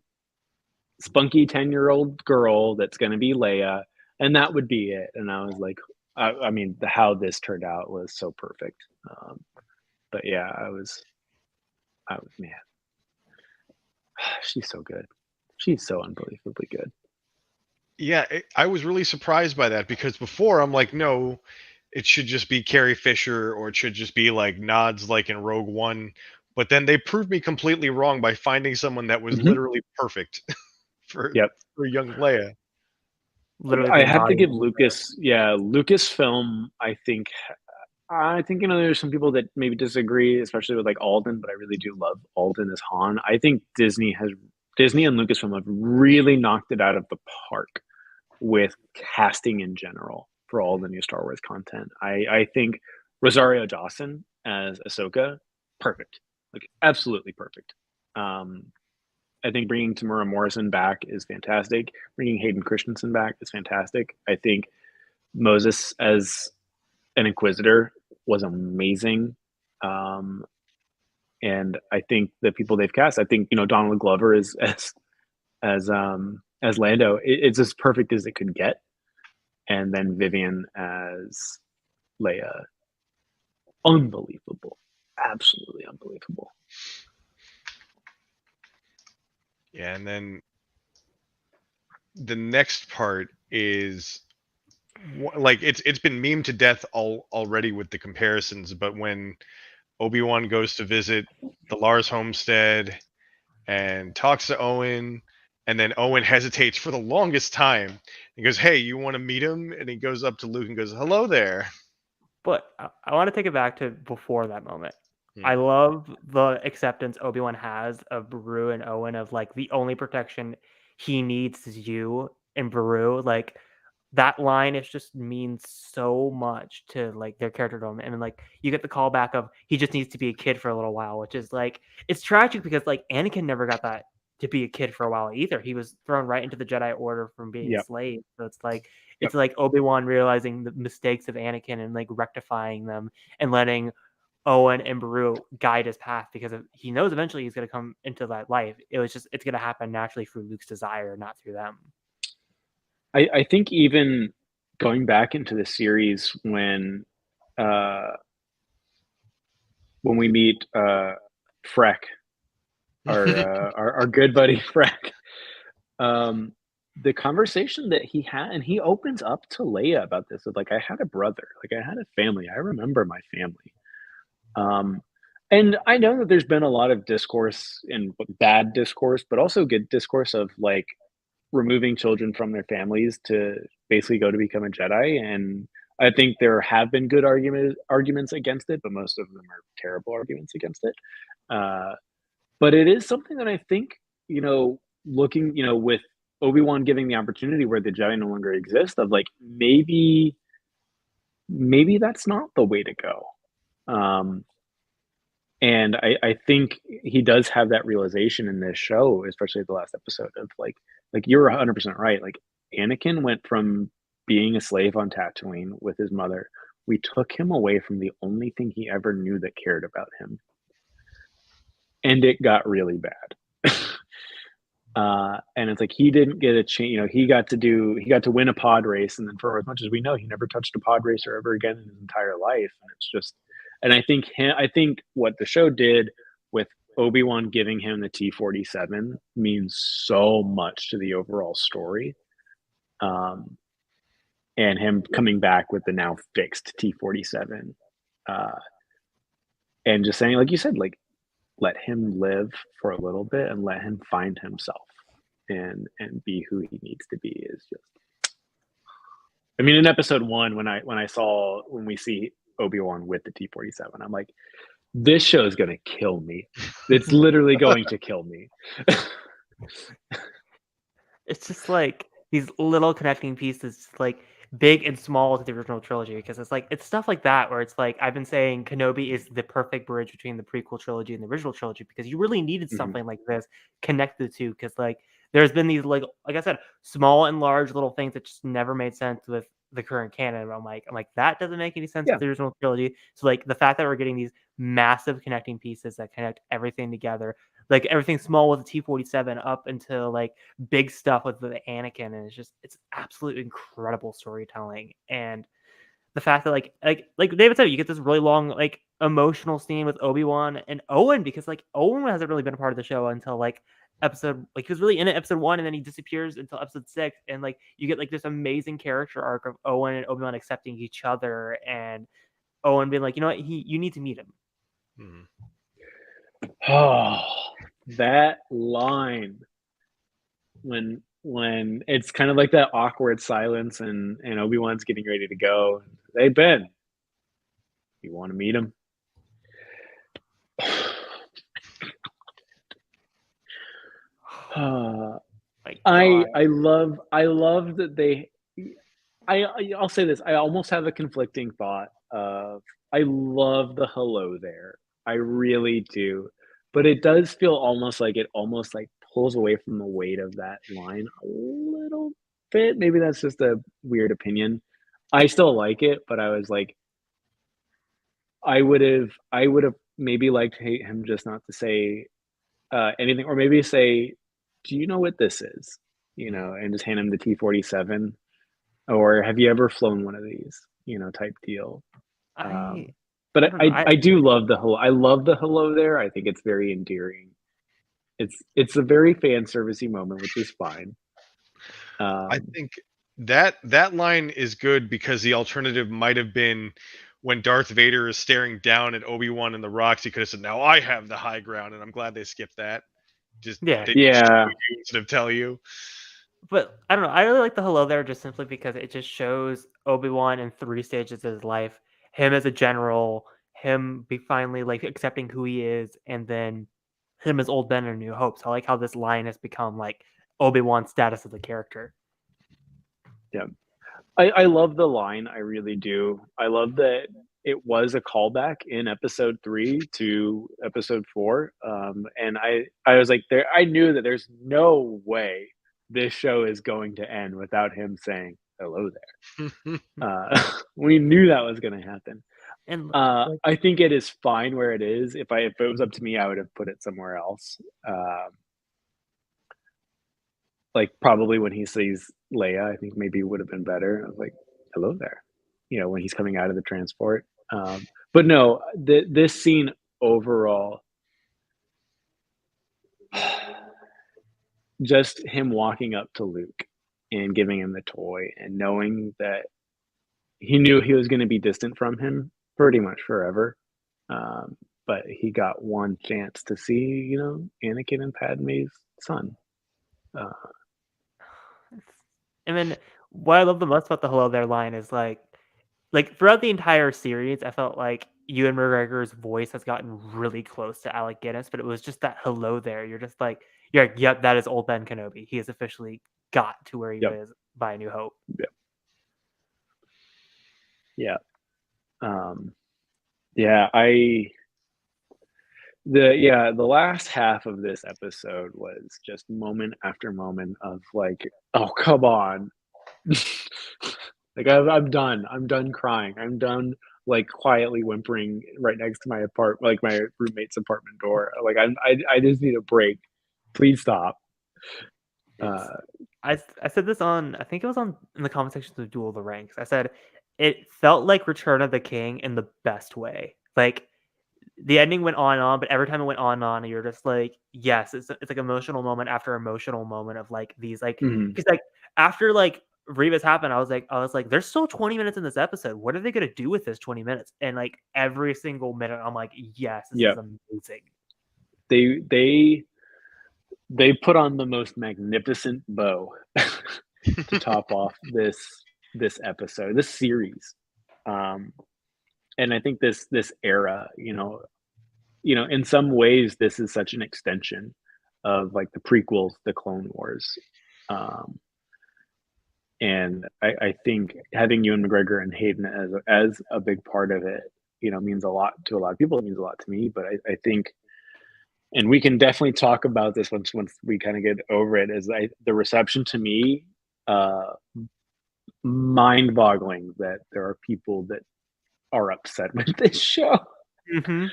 spunky 10-year-old girl that's going to be Leia, and that would be it. And I was like, I mean, how this turned out was so perfect. But yeah, I was man, she's so good. She's so unbelievably good. Yeah, I was really surprised by that, because before I'm like, no, it should just be Carrie Fisher, or it should just be like nods like in Rogue One. But then they proved me completely wrong by finding someone that was literally perfect for young Leia. Literally, I have to give Lucasfilm, I think, I think there's some people that maybe disagree, especially with like Alden, but I really do love Alden as Han. I think Disney and Lucasfilm have really knocked it out of the park with casting in general for all the new Star Wars content. I think Rosario Dawson as Ahsoka, perfect, like absolutely perfect. I think bringing Tamura Morrison back is fantastic. Bringing Hayden Christensen back is fantastic. I think Moses as an Inquisitor was amazing. And I think the people they've cast, I think Donald Glover is as Lando, it's as perfect as it could get. And then Vivian as Leia, unbelievable, absolutely unbelievable. Yeah, and then the next part is like it's been memed to death already with the comparisons, but when Obi-Wan goes to visit the Lars homestead and talks to Owen, and then Owen hesitates for the longest time. He goes, "Hey, you want to meet him?" And he goes up to Luke and goes, "Hello there." But I want to take it back to before that moment. I love the acceptance Obi-Wan has of Beru and Owen, of like the only protection he needs is you and Beru. Like that line, it just means so much to like their character development. And like you get the callback of he just needs to be a kid for a little while, which is like it's tragic because like Anakin never got that to be a kid for a while either. He was thrown right into the Jedi Order from being a slave. So it's like Obi-Wan realizing the mistakes of Anakin and like rectifying them and letting Owen and Beru guide his path because he knows eventually he's going to come into that life. It's going to happen naturally through Luke's desire, not through them. I think even going back into the series when we meet Freck, our good buddy Freck, the conversation that he had, and he opens up to Leia about this of like, I had a brother, like I had a family, I remember my family. And I know that there's been a lot of discourse and bad discourse, but also good discourse of like removing children from their families to basically go to become a Jedi. And I think there have been good arguments against it, but most of them are terrible arguments against it. But it is something that I think, looking, with Obi-Wan giving the opportunity where the Jedi no longer exist, of like, maybe that's not the way to go. And I think he does have that realization in this show, especially the last episode, of like you're 100% right. Like Anakin went from being a slave on Tatooine with his mother. We took him away from the only thing he ever knew that cared about him. And it got really bad. And it's like he didn't get a chance. He got to win a pod race, and then for as much as we know, he never touched a pod racer ever again in his entire life. And it's just, and I think what the show did with Obi-Wan giving him the T-47 means so much to the overall story. And him coming back with the now fixed T-47, and just saying, like you said, like, let him live for a little bit and let him find himself and be who he needs to be is just, I mean, in episode 1, when we see Obi-Wan with the T-47, I'm like, this show is going to kill me. It's literally going to kill me. It's just like these little connecting pieces, like big and small to the original trilogy, because it's stuff like that where it's like I've been saying Kenobi is the perfect bridge between the prequel trilogy and the original trilogy, because you really needed something like this connect the two, because like there's been these like I said, small and large little things that just never made sense with the current canon. I'm like that doesn't make any sense with the original trilogy. So like the fact that we're getting these massive connecting pieces that connect everything together, like everything small with the T-47 up until like big stuff with the Anakin, and it's absolutely incredible storytelling. And the fact that like David said, you get this really long like emotional scene with Obi-Wan and Owen, because like Owen hasn't really been a part of the show until like episode, like he was really in it episode 1 and then he disappears until episode 6, and like you get like this amazing character arc of Owen and Obi-Wan accepting each other, and Owen being like, you know what, you need to meet him. Oh, that line when it's kind of like that awkward silence and Obi-Wan's getting ready to go. Hey Ben, You want to meet him? I love that they. I'll say this. I almost have a conflicting thought of I love the hello there. I really do, but it does feel almost like it almost like pulls away from the weight of that line a little bit. Maybe that's just a weird opinion. I still like it, but I was like, I would have maybe liked him just not to say anything, or maybe say, "Do you know what this is?" You know, and just hand him the T-47, or "Have you ever flown one of these?" You know, type deal. I But I don't know. I do love the hello. I love the hello there. I think it's very endearing. It's a very fan servicey moment, which is fine. I think that line is good because the alternative might have been when Darth Vader is staring down at Obi-Wan and the rocks. He could have said, "Now I have the high ground," and I'm glad they skipped that. Just Yeah. they just show Yeah, you instead of tell you. But I don't know. I really like the hello there just simply because it just shows Obi-Wan in 3 stages of his life. Him as a general, him be finally like accepting who he is, and then him as Old Ben in A New Hope. So I like how this line has become like Obi-Wan's status as a character. yeah. I love the line. I really do. I love that it was a callback in episode 3 to episode 4. And I was like, there. I knew that there's no way this show is going to end without him saying hello there. We knew that was going to happen. And like I think it is fine where it is. If it was up to me, I would have put it somewhere else. Like probably when he sees Leia, I think maybe it would have been better. I was like, "Hello there," you know, when he's coming out of the transport. But no, this scene overall, just him walking up to Luke and giving him the toy and knowing that he knew he was going to be distant from him pretty much forever. Um, but he got one chance to see, you know, Anakin and Padme's son. Uh, and then what I love the most about the hello there line is like throughout the entire series, I felt like Ewan McGregor's voice has gotten really close to Alec Guinness, but it was just that hello there. You're like, yep, that is old Ben Kenobi. He has officially got to where he yep, was by A New Hope. yep, yeah, yeah. The last half of this episode was just moment after moment of like, oh come on, like I'm done. I'm done crying. I'm done like quietly whimpering right next to my like my roommate's apartment door. Like I just need a break. Please stop. It's I said this on I think it was on in the comment sections of Duel of the Ranks. I said it felt like Return of the King in the best way. Like the ending went on, but every time it went on, you're just like, yes, it's like emotional moment after emotional moment of like these like Mhm. because like after like Revis happened, I was like, there's still 20 minutes in this episode. What are they gonna do with this 20 minutes? And like every single minute, I'm like, yes, this is Yep. amazing. They put on the most magnificent bow to top off this episode, this series. And I think this era, in some ways this is such an extension of like the prequels, the Clone Wars. And I think having Ewan McGregor and Hayden as a big part of it, means a lot to a lot of people. It means a lot to me, but I think, and we can definitely talk about this once we kind of get over it, is the reception to me, mind-boggling that there are people that are upset with this show. Mm-hmm.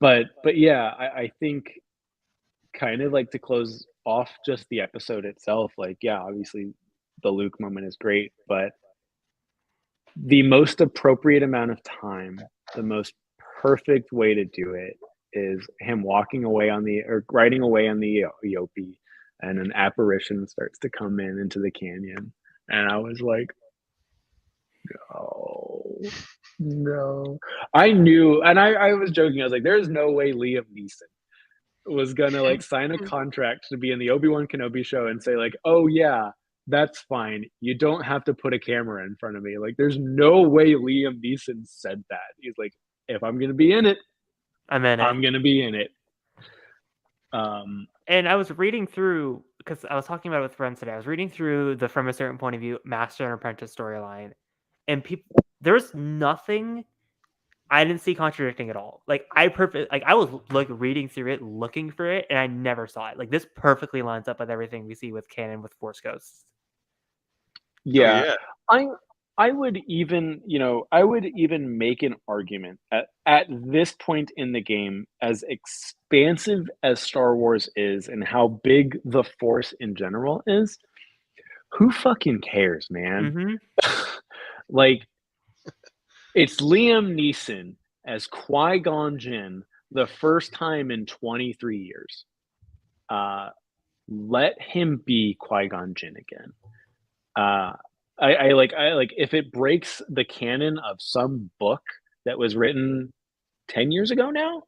But yeah, I think kind of like to close off just the episode itself, like, yeah, obviously the Luke moment is great, but the most appropriate amount of time, the most perfect way to do it is him walking away or riding away on the Yopi, and an apparition starts to come into the canyon. And I was like, no. I knew, and I was joking. I was like, there's no way Liam Neeson was gonna like sign a contract to be in the Obi-Wan Kenobi show and say like, oh yeah, That's fine. You don't have to put a camera in front of me. Like, there's no way Liam Neeson said that. He's like, if I'm gonna be in it, I'm in it. I'm gonna be in it. And I was reading through, because I was talking about it with friends today. I was reading through the From a Certain Point of View Master and Apprentice storyline, and there's nothing I didn't see contradicting at all. Like I was like reading through it, looking for it, and I never saw it. Like this perfectly lines up with everything we see with canon with Force Ghosts. Yeah. I would even, I would even make an argument at this point in the game, as expansive as Star Wars is and how big the Force in general is, who fucking cares, man? Like, it's Liam Neeson as Qui-Gon Jinn the first time in 23 years. Let him be Qui-Gon Jinn again. I like if it breaks the canon of some book that was written 10 years ago now.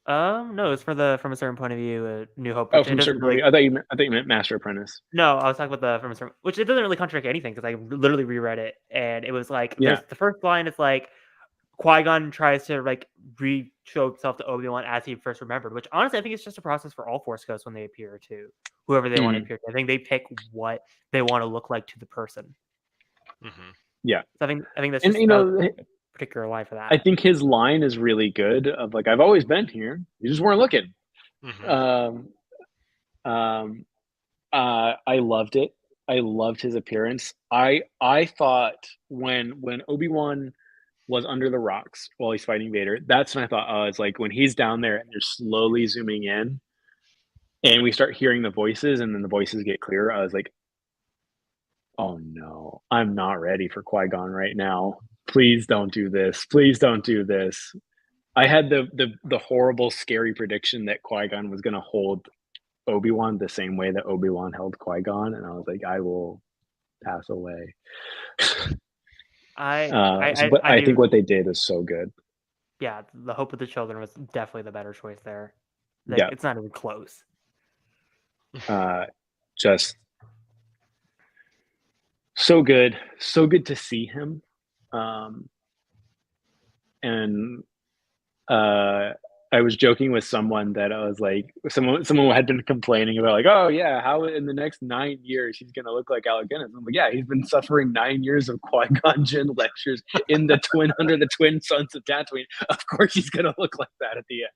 No, it's from a certain point of view, New Hope. Oh, from a certain point of view. I thought you meant Master Apprentice. No, I was talking about from a certain, which it doesn't really contradict anything because I literally reread it and it was like, the first line is like, Qui-Gon tries to like re-show himself to Obi-Wan as he first remembered, which honestly I think it's just a process for all Force Ghosts when they appear to whoever they want to appear to. I think they pick what they want to look like to the person. Yeah, so I think that's just a particular line for that. I think his line is really good. Of like, I've always been here, you just weren't looking. I loved it. I loved his appearance. I thought when Obi-Wan was under the rocks while he's fighting Vader, that's when I thought, oh, it's like when he's down there and they're slowly zooming in and we start hearing the voices and then the voices get clearer. I was like, oh no, I'm not ready for Qui-Gon right now. Please don't do this. Please don't do this. I had the horrible, scary prediction that Qui-Gon was going to hold Obi-Wan the same way that Obi-Wan held Qui-Gon, and I was like, I will pass away. I think what they did is so good. Yeah, the Hope of the Children was definitely the better choice there. Like, it's not even close. Just so good to see him. And I was joking with someone that I was like, someone had been complaining about like, oh yeah, how in the next 9 years he's gonna look like Alec Guinness. I'm like, yeah, he's been suffering 9 years of Qui-Gon Jinn lectures in the under the twin sons of Tatooine. Of course he's gonna look like that at the end.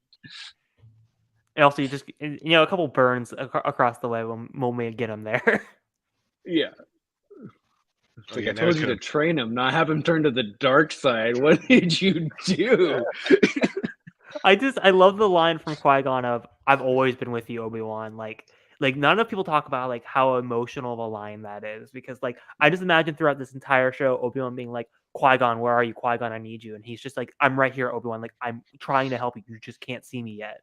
And also, you just a couple burns across the way will get him there. Yeah. It's like, I told you to train him, not have him turn to the dark side. What did you do? I love the line from Qui-Gon of, I've always been with you, Obi-Wan. Like not enough people talk about like how emotional of a line that is, because like I just imagine throughout this entire show Obi-Wan being like, Qui-Gon, where are you? Qui-Gon, I need you. And he's just like, I'm right here, Obi-Wan. Like, I'm trying to help you. You just can't see me yet.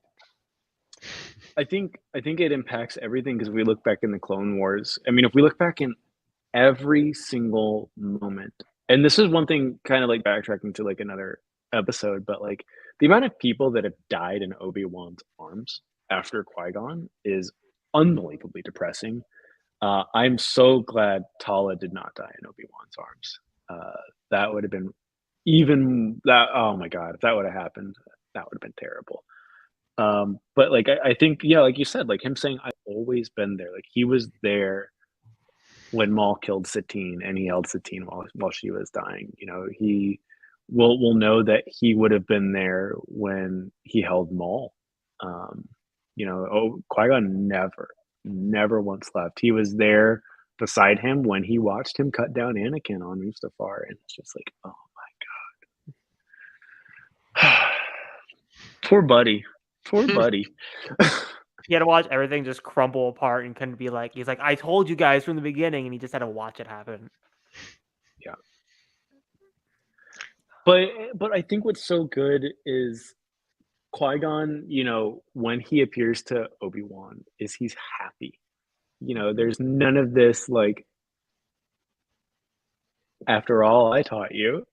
I think it impacts everything because we look back in the Clone Wars. I mean, if we look back in every single moment, and this is one thing kind of like backtracking to like another episode, but like the amount of people that have died in Obi-Wan's arms after Qui-Gon is unbelievably depressing. I'm so glad Tala did not die in Obi-Wan's arms. That would have been oh my god, if that would have happened, that would have been terrible. But like I think, yeah, like you said, like him saying I've always been there, like he was there when Maul killed Satine and he held Satine while she was dying. He will know that he would have been there when he held Maul. Qui-Gon never once left. He was there beside him when he watched him cut down Anakin on Mustafar, and it's just like, oh my god. Poor buddy. He had to watch everything just crumble apart and couldn't be like, he's like, I told you guys from the beginning, and he just had to watch it happen. Yeah. But I think what's so good is Qui-Gon, when he appears to Obi-Wan, is he's happy. There's none of this like, after all I taught you.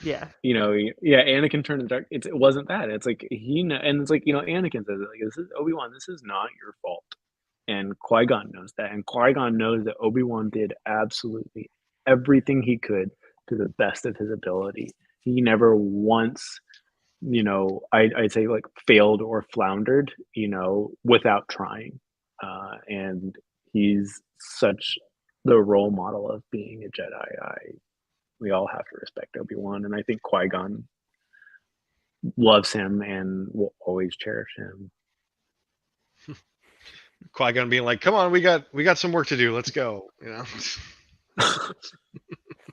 Yeah. Anakin turned to the dark. It wasn't that. It's like and it's like, Anakin says it, like, this is Obi-Wan, this is not your fault. And Qui-Gon knows that. And Qui-Gon knows that Obi-Wan did absolutely everything he could to the best of his ability. He never once, I'd say like failed or floundered, without trying. And he's such the role model of being a Jedi. We all have to respect Obi-Wan, and I think Qui-Gon loves him and will always cherish him. Qui-Gon being like, "Come on, we got some work to do. Let's go."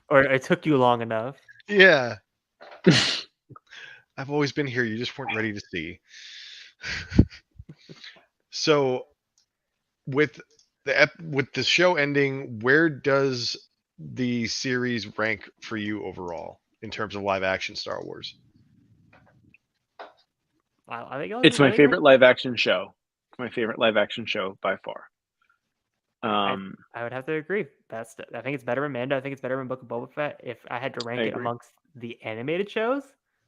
Or it took you long enough. Yeah. I've always been here. You just weren't ready to see. So, with the show ending, where does the series rank for you overall in terms of live action Star Wars? I think it's my favorite live action show. My favorite live action show by far. I would have to agree. I think it's better than Mando. I think it's better than Book of Boba Fett. If I had to rank it amongst the animated shows,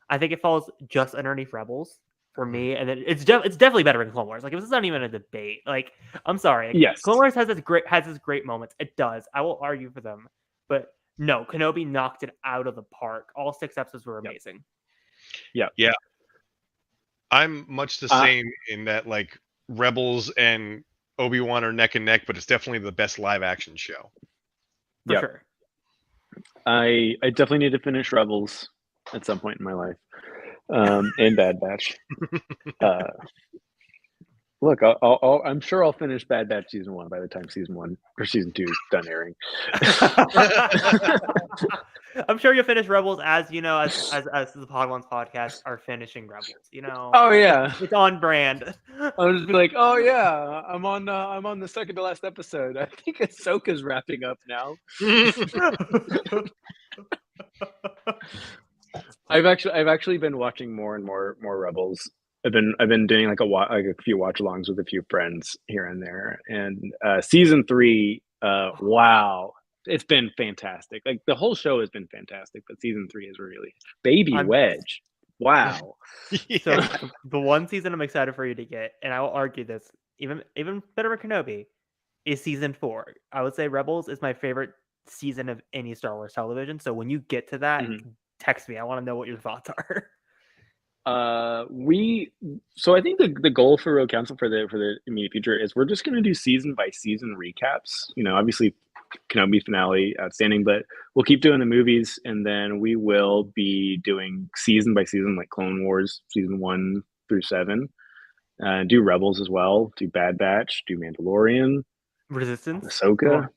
I think it falls just underneath Rebels for me. And then it's definitely better than Clone Wars. Like, this is not even a debate. Like, I'm sorry. Like, yes, Clone Wars has its great moments. It does. I will argue for them. But no, Kenobi knocked it out of the park. All 6 episodes were amazing. Yeah. I'm much the same in that, like, Rebels and Obi-Wan are neck and neck, but it's definitely the best live action show. For sure. I definitely need to finish Rebels at some point in my life. And Bad Batch. Look, I'm sure I'll finish Bad Batch season 1 by the time season 1 or season 2 is done airing. I'm sure you'll finish Rebels as the Podwans podcast are finishing Rebels. Oh yeah, it's on brand. I'll just be like, oh yeah, I'm on the second to last episode. I think Ahsoka's wrapping up now. I've actually been watching more and more Rebels. I've been doing like a few watch-alongs with a few friends here and there, and season 3, wow, it's been fantastic. Like, the whole show has been fantastic, but season 3 is really Wedge. Wow. So the one season I'm excited for you to get, and I will argue this even better with Kenobi, is season 4. I would say Rebels is my favorite season of any Star Wars television. So when you get to that, text me. I want to know what your thoughts are. So I think the goal for Rogue Council for the immediate future is we're just going to do season by season recaps. Obviously Kenobi finale outstanding, but we'll keep doing the movies, and then we will be doing season by season, like Clone Wars season 1 through 7. Do Rebels as well. Do Bad Batch. Do Mandalorian. Resistance. Ahsoka.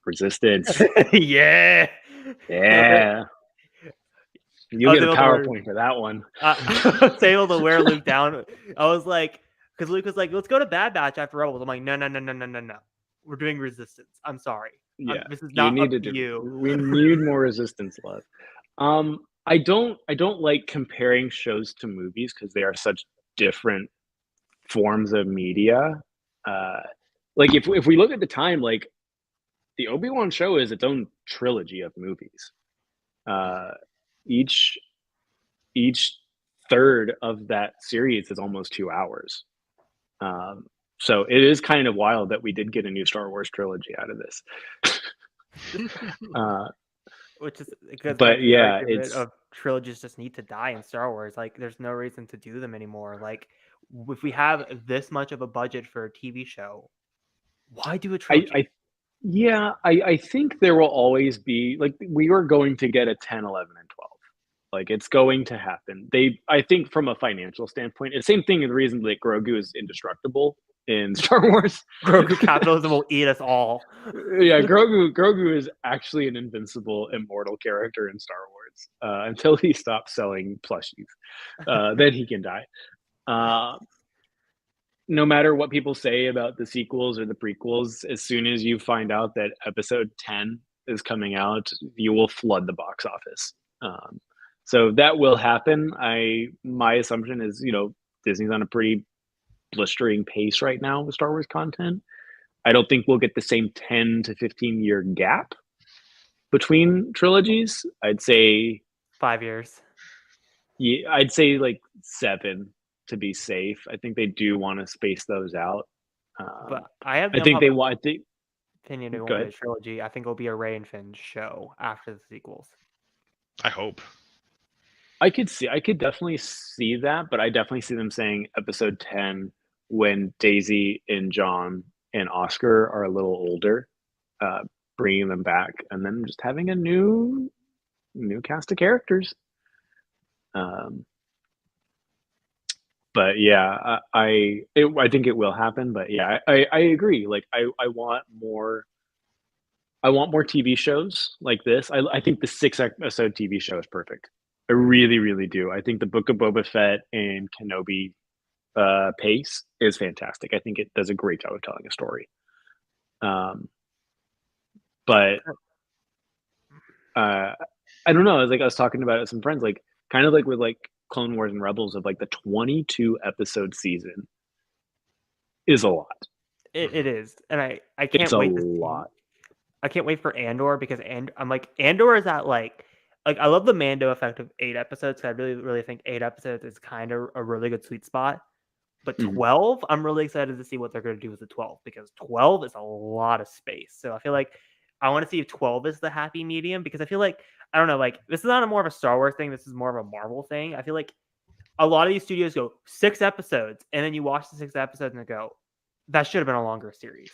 Resistance. Yeah. You'll get a PowerPoint for that one. I was able to wear Luke down. I was like, because Luke was like, let's go to Bad Batch after Rebels. I'm like, no. We're doing Resistance. I'm sorry. Yeah, this is not up to you. We need more Resistance love. I don't like comparing shows to movies because they are such different forms of media. Like, if we look at the time, like, the Obi-Wan show is its own trilogy of movies. Each third of that series is almost 2 hours. So it is kind of wild that we did get a new Star Wars trilogy out of this. Which is because, but yeah, trilogies just need to die in Star Wars. Like, there's no reason to do them anymore. Like, if we have this much of a budget for a TV show, why do a trilogy? I think there will always be, like, we are going to get a 10, 11, and 12. Like, it's going to happen. I think from a financial standpoint, it's the same thing. The reason that Grogu is indestructible in Star Wars. Grogu capitalism will eat us all. Yeah, Grogu is actually an invincible, immortal character in Star Wars until he stops selling plushies. Then he can die. No matter what people say about the sequels or the prequels, as soon as you find out that episode 10 is coming out, you will flood the box office. So that will happen. My assumption is, Disney's on a pretty blistering pace right now with Star Wars content. I don't think we'll get the same 10 to 15 year gap between trilogies. I'd say 5 years. Yeah, I'd say like 7 to be safe. I think they do want to space those out. But I have I the think they unpopular want. opinion it Go won't be ahead. a trilogy. I think it'll be a Rey and Finn show after the sequels. I hope. I could definitely see that, but I definitely see them saying episode 10 when Daisy and John and Oscar are a little older, bringing them back, and then just having a new cast of characters. But yeah, I think it will happen. But yeah, I agree. Like I want more. I want more TV shows like this. I think the 6 episode TV show is perfect. I really, really do. I think the Book of Boba Fett and Kenobi pace is fantastic. I think it does a great job of telling a story. But I don't know. Like I was talking about it with some friends, like kind of like with like Clone Wars and Rebels, of like the 22 episode season is a lot. It is, and I It's can't a wait to see. lot. I can't wait for Andor because I'm like Andor is at like I love the Mando effect of 8 episodes. 'Cause I really think 8 episodes is kind of a really good sweet spot. But Mhm. 12, I'm really excited to see what they're going to do with the 12 because 12 is a lot of space. So I feel like I want to see if 12 is the happy medium because I feel like I don't know, like this is not more of a Star Wars thing. This is more of a Marvel thing. I feel like a lot of these studios go 6 episodes and then you watch the 6 episodes and go, that should have been a longer series.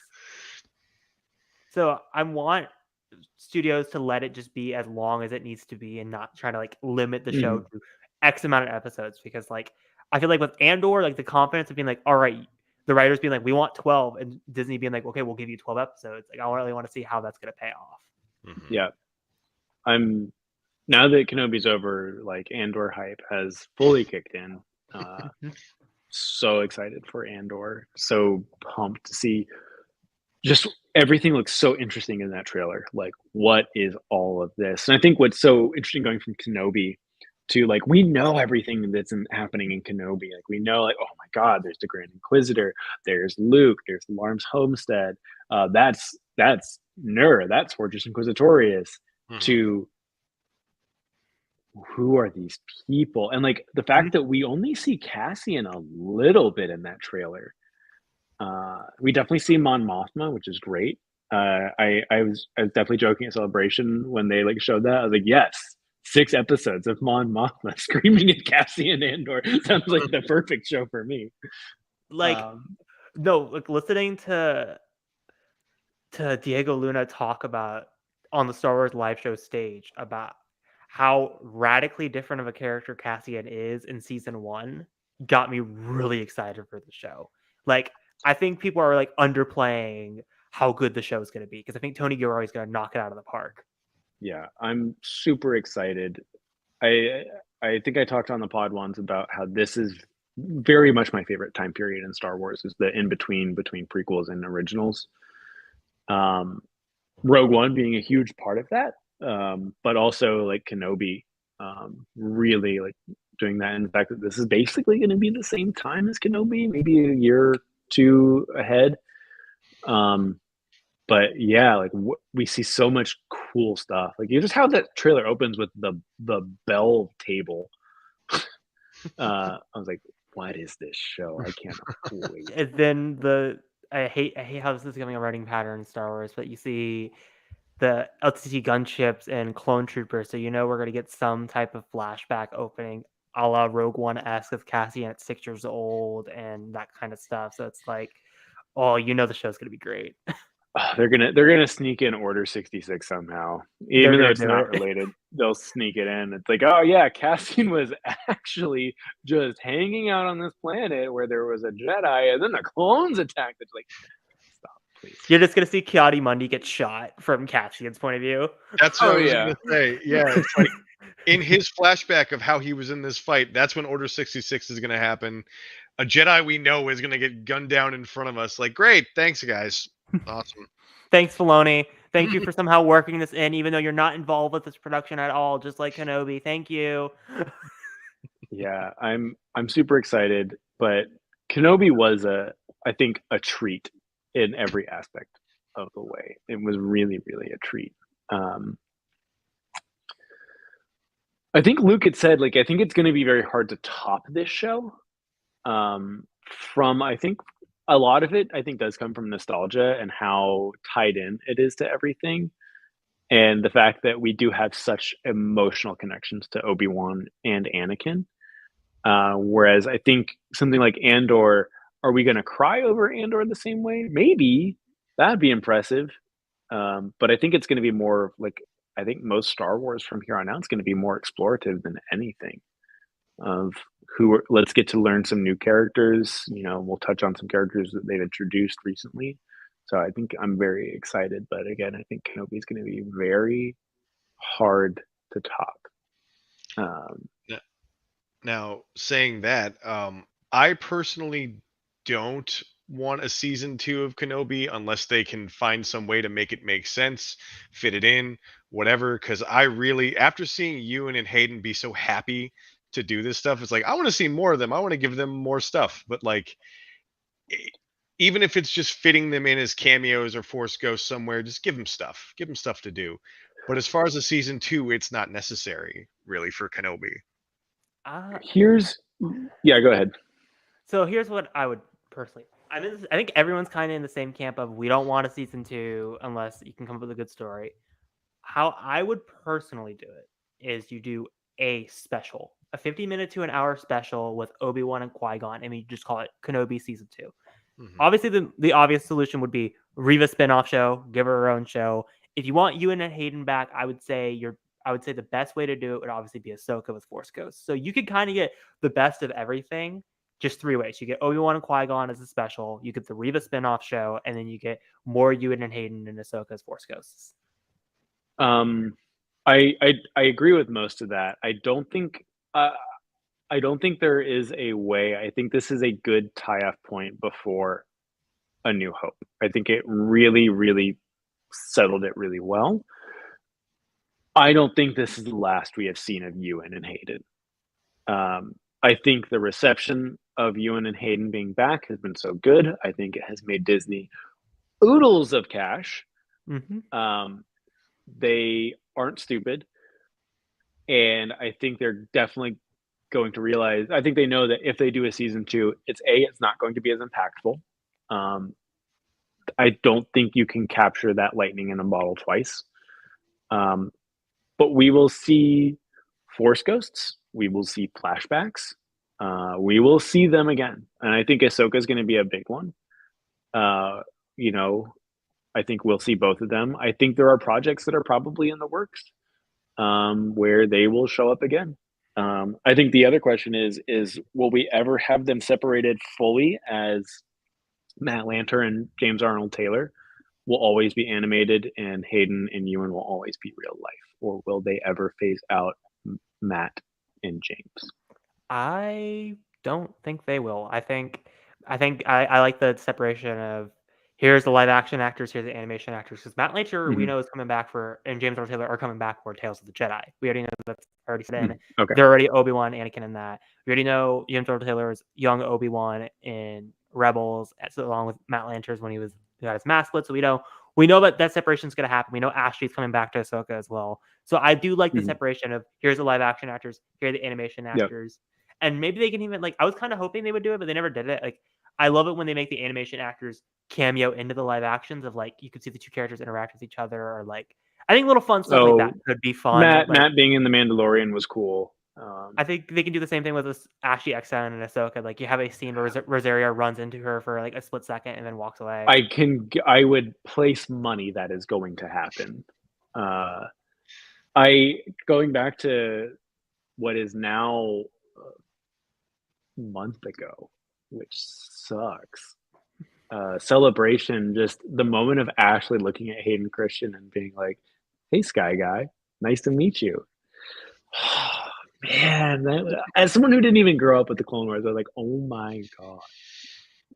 So I want studios to let it just be as long as it needs to be and not try to like limit the show to X amount of episodes because like I feel like with Andor, like the confidence of being like, all right, the writers being like, we want 12 and Disney being like, okay, we'll give you 12 episodes. Like I really want to see how that's going to pay off. Mm-hmm. Yeah. I'm now that Kenobi's over, like Andor hype has fully kicked in. So excited for Andor. So pumped to see just everything looks so interesting in that trailer. Like, what is all of this? And I think what's so interesting going from Kenobi to like, we know everything that's happening in Kenobi. Like, we know, like, oh my God, there's the Grand Inquisitor, there's Luke, there's Larm's Homestead. That's Nur, that's Fortress Inquisitorius. Mm-hmm. To who are these people? And like the fact that we only see Cassian a little bit in that trailer. We definitely see Mon Mothma, which is great. I was definitely joking at Celebration when they like showed that. I was like, yes, 6 episodes of Mon Mothma screaming at Cassian Andor sounds like the perfect show for me. Like, no, like listening to Diego Luna talk about on the Star Wars live show stage about how radically different of a character Cassian is in season 1 got me really excited for the show. Like, I think people are like underplaying how good the show is going to be because I think Tony Gilroy is going to knock it out of the park. Yeah, I'm super excited. I think I talked on the pod once about how this is very much my favorite time period in Star Wars is the in between prequels and originals. Rogue One being a huge part of that, but also like Kenobi, really like doing that. In the fact that this is basically going to be the same time as Kenobi, maybe a year or two ahead. But yeah, like we see so much cool stuff. Like you just how that trailer opens with the bell table. I was like, what is this show? I can't wait. And then I hate how this is becoming a writing pattern in Star Wars, but you see the LTT gunships and clone troopers, so you know we're going to get some type of flashback opening a la Rogue One-esque of Cassian at 6 years old and that kind of stuff. So it's like, oh, you know the show's going to be great. They're gonna sneak in Order 66 somehow, They're even though gonna it's do not it. related. They'll sneak it in. It's like, oh yeah, Cassian was actually just hanging out on this planet where there was a Jedi, and then the clones attacked. It's like, stop, please. You're just gonna see Kiadi Mundi get shot from Cassian's point of view. That's what Oh, I was yeah. gonna say. Yeah, it's like in his flashback of how he was in this fight, that's when Order 66 is gonna happen. A Jedi we know is gonna get gunned down in front of us. Like, great, thanks guys. Awesome. Thanks, Filoni. Thank you for somehow working this in, even though you're not involved with this production at all, just like Kenobi. Thank you. Yeah, I'm super excited, but Kenobi was I think a treat in every aspect of the way. It was really, really a treat. I think Luke had said, like, I think it's going to be very hard to top this show. From I think a lot of it I think does come from nostalgia and how tied in it is to everything, and the fact that we do have such emotional connections to Obi-Wan and Anakin. Whereas I think something like Andor, are we going to cry over Andor the same way? Maybe that'd be impressive. But I think it's going to be more like, I think most Star Wars from here on out is going to be more explorative than anything. Of let's get to learn some new characters. We'll touch on some characters that they've introduced recently. So I think I'm very excited. But again, I think Kenobi is going to be very hard to top. Now, saying that, I personally don't want a season 2 of Kenobi unless they can find some way to make it make sense, fit it in, whatever. Because I really, after seeing Ewan and Hayden be so happy to do this stuff, it's like I want to see more of them. I want to give them more stuff. But like, even if it's just fitting them in as cameos or Force Ghosts somewhere, just give them stuff. Give them stuff to do. But as far as a season 2, it's not necessary really for Kenobi. Go ahead. So here's what I would personally. I think everyone's kind of in the same camp of we don't want a season 2 unless you can come up with a good story. How I would personally do it is you do a special, a 50-minute to an hour special with Obi-Wan and Qui-Gon, and you just call it Kenobi season 2. Mm-hmm. Obviously, the obvious solution would be Reva spinoff show, give her own show. If you want Ewan and Hayden back, I would say the best way to do it would obviously be Ahsoka with Force Ghosts. So you could kind of get the best of everything, just 3 ways. You get Obi-Wan and Qui-Gon as a special, you get the Reva spinoff show, and then you get more Ewan and Hayden and Ahsoka as Force Ghosts. I agree with most of that. I don't think there is a way. I think this is a good tie-off point before A New Hope. I think it really, really settled it really well. I don't think this is the last we have seen of Ewan and Hayden. I think the reception of Ewan and Hayden being back has been so good. I think it has made Disney oodles of cash. Mm-hmm. They aren't stupid. And I think they're definitely going to realize, I think they know that if they do a season 2, it's not going to be as impactful. I don't think you can capture that lightning in a bottle twice. But we will see Force Ghosts. We will see flashbacks. We will see them again. And I think Ahsoka is going to be a big one. I think we'll see both of them. I think there are projects that are probably in the works where they will show up again. I think the other question is will we ever have them separated fully as Matt Lanter and James Arnold Taylor will always be animated and Hayden and Ewan will always be real life? Or will they ever phase out Matt and James? I don't think they will. I think I like the separation of here's the live action actors, here's the animation actors. Because Matt Lanter, we know, is coming back and James Arnold Taylor are coming back for Tales of the Jedi. We already know that's already set in. Okay. They're already Obi-Wan, Anakin in that. We already know James Arnold Taylor is young Obi-Wan in Rebels, along with Matt Lanter's when he got his mask split. So we know that separation is going to happen. We know Ashley's coming back to Ahsoka as well. So I do like the separation of here's the live action actors, here are the animation actors. Yep. And maybe they can even, I was kind of hoping they would do it, but they never did it. I love it when they make the animation actors cameo into the live actions of you could see the two characters interact with each other, or I think little fun stuff like that could be fun. Matt being in The Mandalorian was cool. I think they can do the same thing with this Ashley Eckstein and Ahsoka. You have a scene where Rosario runs into her for a split second and then walks away. I would place money that is going to happen. Going back to what is now a month ago, which sucks. Celebration, just the moment of Ashley looking at Hayden Christian and being like, "Hey, Sky Guy, nice to meet you." Man, as someone who didn't even grow up with the Clone Wars, I was like, "Oh my god,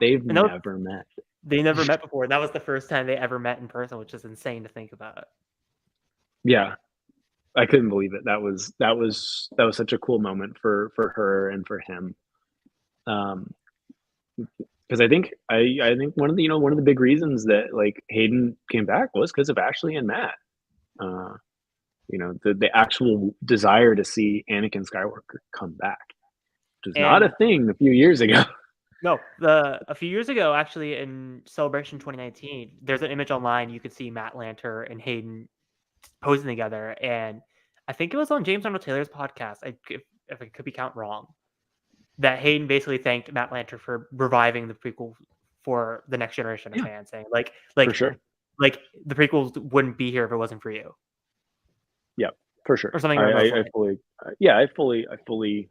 they've never met." They never met before. That was the first time they ever met in person, which is insane to think about. Yeah, I couldn't believe it. That was such a cool moment for her and for him. Because I think one of the big reasons that Hayden came back was because of Ashley and Matt. The actual desire to see Anakin Skywalker come back, which is not a thing a few years ago. No, a few years ago, actually, in Celebration 2019, there's an image online. You could see Matt Lanter and Hayden posing together, and I think it was on James Arnold Taylor's podcast. If I could be count wrong, that Hayden basically thanked Matt Lanter for reviving the prequel for the next generation of Yeah, fans, saying for sure. like the prequels wouldn't be here if it wasn't for you. Yeah, for sure. Or something along those lines. I fully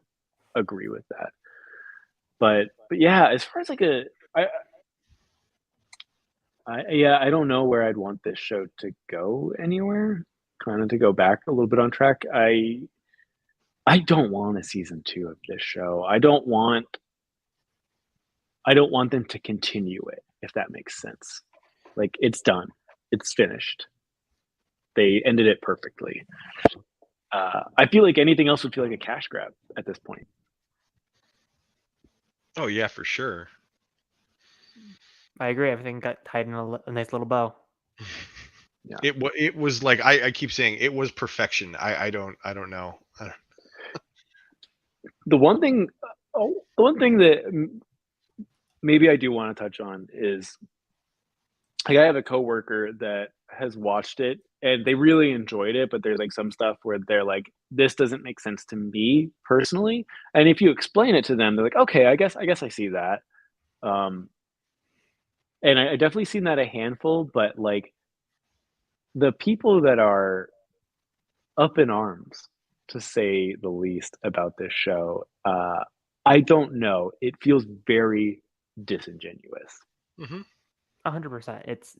agree with that. But yeah, as far as like I don't know where I'd want this show to go anywhere. Kind of to go back a little bit on track. I don't want a season 2 of this show. I don't want them to continue it, if that makes sense. Like, it's done. It's finished. They ended it perfectly. I feel like anything else would feel like a cash grab at this point. Oh yeah, for sure. I agree. Everything got tied in a nice little bow. Yeah. It was like I keep saying it was perfection. I don't know. The one thing that maybe I do want to touch on is, like, I have a coworker that has watched it and they really enjoyed it, but there's like some stuff where they're like, this doesn't make sense to me personally. And if you explain it to them, they're like, okay, I guess I see that. And I definitely seen that a handful, but like the people that are up in arms, to say the least, about this show, I don't know. It feels very disingenuous. 100%. It's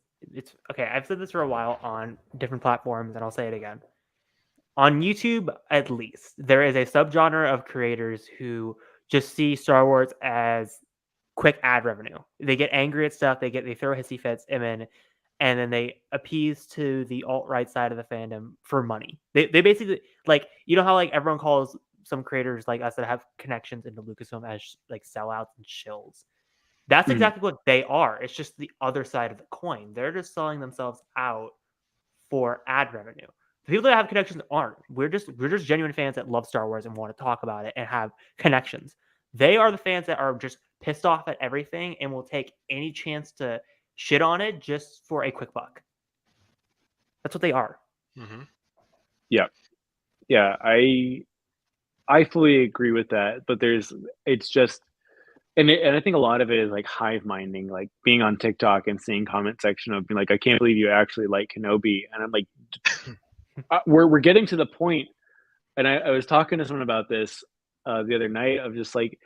okay. I've said this for a while on different platforms, and I'll say it again. On YouTube, at least, there is a subgenre of creators who just see Star Wars as quick ad revenue. They get angry at stuff. They throw hissy fits, and then they appease to the alt-right side of the fandom for money. They basically, like, you know how like everyone calls some creators like us that have connections into Lucasfilm as like sellouts and shills. That's exactly what they are. It's just the other side of the coin. They're just selling themselves out for ad revenue. The people that have connections aren't. We're just genuine fans that love Star Wars and want to talk about it and have connections. They are the fans that are just pissed off at everything and will take any chance to shit on it just for a quick buck. That's what they are. Yeah. I fully agree with that, but it's just, and I think a lot of it is like hive minding, like being on TikTok and seeing comment section of being like, I can't believe you actually like Kenobi, and I'm like, we're getting to the point, and I was talking to someone about this the other night, of just like,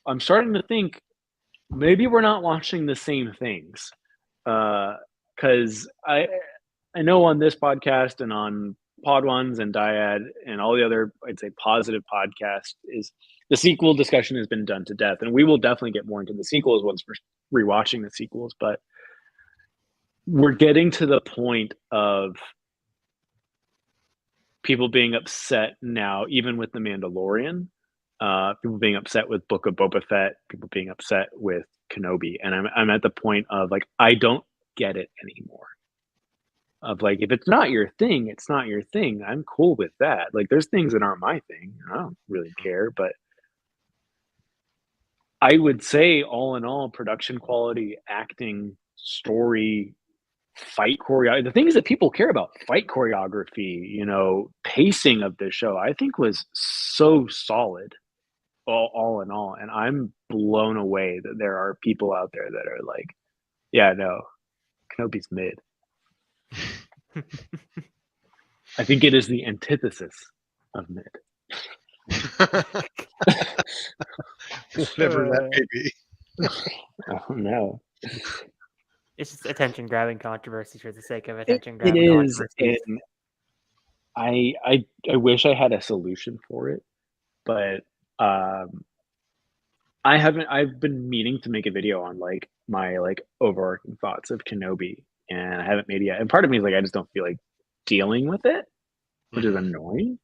I'm starting to think maybe we're not watching the same things, because I know on this podcast and on Pod Ones and Dyad and all the other, I'd say, positive podcasts, is the sequel discussion has been done to death, and we will definitely get more into the sequels once we're rewatching the sequels. But we're getting to the point of people being upset now, even with The Mandalorian. People being upset with Book of Boba Fett. People being upset with Kenobi, and I'm at the point of like, I don't get it anymore. Of like, if it's not your thing, it's not your thing. I'm cool with that. Like, there's things that aren't my thing. I don't really care, but I would say, all in all, production quality, acting, story, fight choreography, the things that people care about, fight choreography, pacing of this show, I think was so solid, all in all. And I'm blown away that there are people out there that are like, yeah, no, Kenobi's mid. I think it is the antithesis of mid. Whatever that may be. Oh no. It's just attention grabbing controversy for the sake of attention grabbing it is, controversy. and I wish I had a solution for it, but I've been meaning to make a video on like my like overarching thoughts of Kenobi, and I haven't made it yet. And part of me is like, I just don't feel like dealing with it, which is annoying.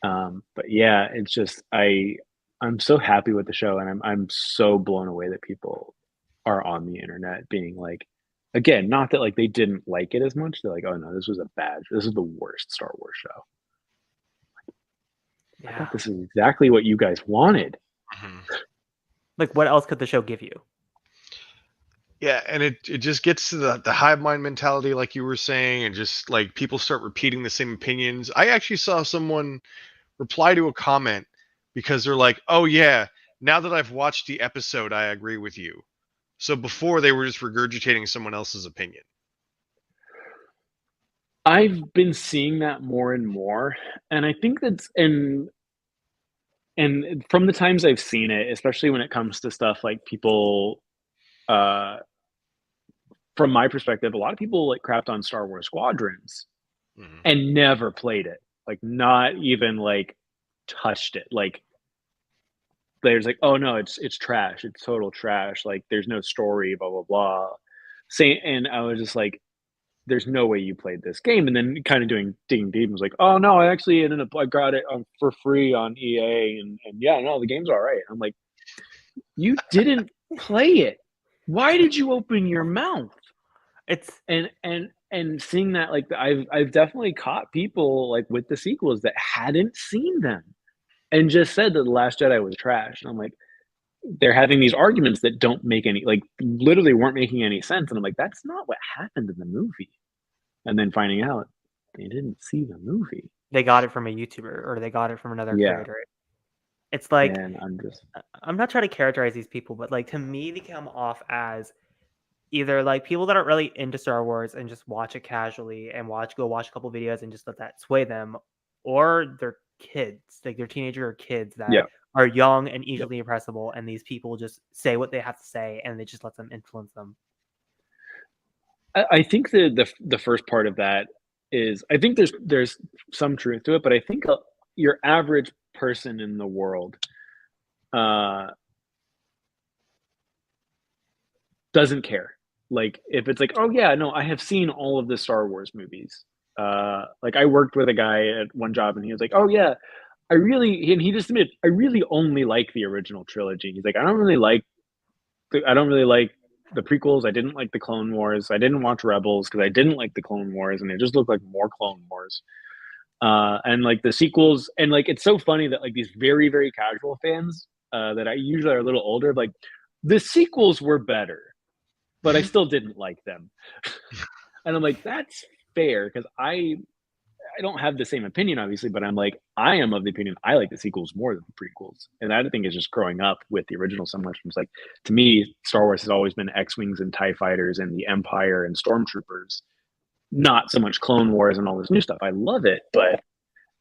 But yeah, it's just I'm so happy with the show, and I'm so blown away that people are on the internet being like, again, not that like they didn't like it as much. They're like, oh no, this is the worst Star Wars show. I thought this is exactly what you guys wanted. Like, what else could the show give you? Yeah, and it just gets to the hive mind mentality, like you were saying, and just like people start repeating the same opinions. I actually saw someone reply to a comment because they're like, "Oh yeah, now that I've watched the episode, I agree with you." So before they were just regurgitating someone else's opinion. I've been seeing that more and more, and I think that's and from the times I've seen it, especially when it comes to stuff like people, uh, from my perspective, a lot of people like crapped on Star Wars Squadrons Hmm. and never played it, like not even like touched it. Like there's like, oh no, it's trash, it's total trash. Like there's no story, blah blah blah. Say, and I was just like, there's no way you played this game. And then kind of doing digging deep and was like, oh no, I actually ended up I got it for free on EA, and yeah, no, the game's all right. I'm like, you didn't play it. Why did you open your mouth? It's And seeing that, like I've definitely caught people like with the sequels that hadn't seen them and just said that The Last Jedi was trash. And I'm like, they're having these arguments that don't make any, like literally weren't making any sense. And I'm like, that's not what happened in the movie. And then finding out they didn't see the movie. they got it from a YouTuber or they got it from another Yeah. creator. It's like, And I'm just I'm not trying to characterize these people, but like to me, they come off as either like people that aren't really into Star Wars and just watch it casually and go watch a couple videos and just let that sway them, or they're kids, like they're teenager or kids that yeah. are young and Yep. easily impressible, and these people just say what they have to say and they just let them influence them. I think the first part of that is, I think there's some truth to it, but I think your average person in the world uh, doesn't care. Like if it's like, oh yeah, no, I have seen all of the Star Wars movies. Like I worked with a guy at one job, and he was like, oh yeah, and he just admitted, I really only like the original trilogy. He's like, I don't really like the prequels. I didn't like the Clone Wars. I didn't watch Rebels because I didn't like the Clone Wars, and it just looked like more Clone Wars. And like the sequels, and like it's so funny that like these very very casual fans that I usually are a little older, like the sequels were better, but I still didn't like them. And I'm like, that's fair because I don't have the same opinion, obviously, but I'm like, I am of the opinion I like the sequels more than the prequels. And I think it's just growing up with the original so much. It's like, to me, Star Wars has always been X-Wings and TIE fighters and the Empire and Stormtroopers, not so much Clone Wars and all this new stuff. I love it, but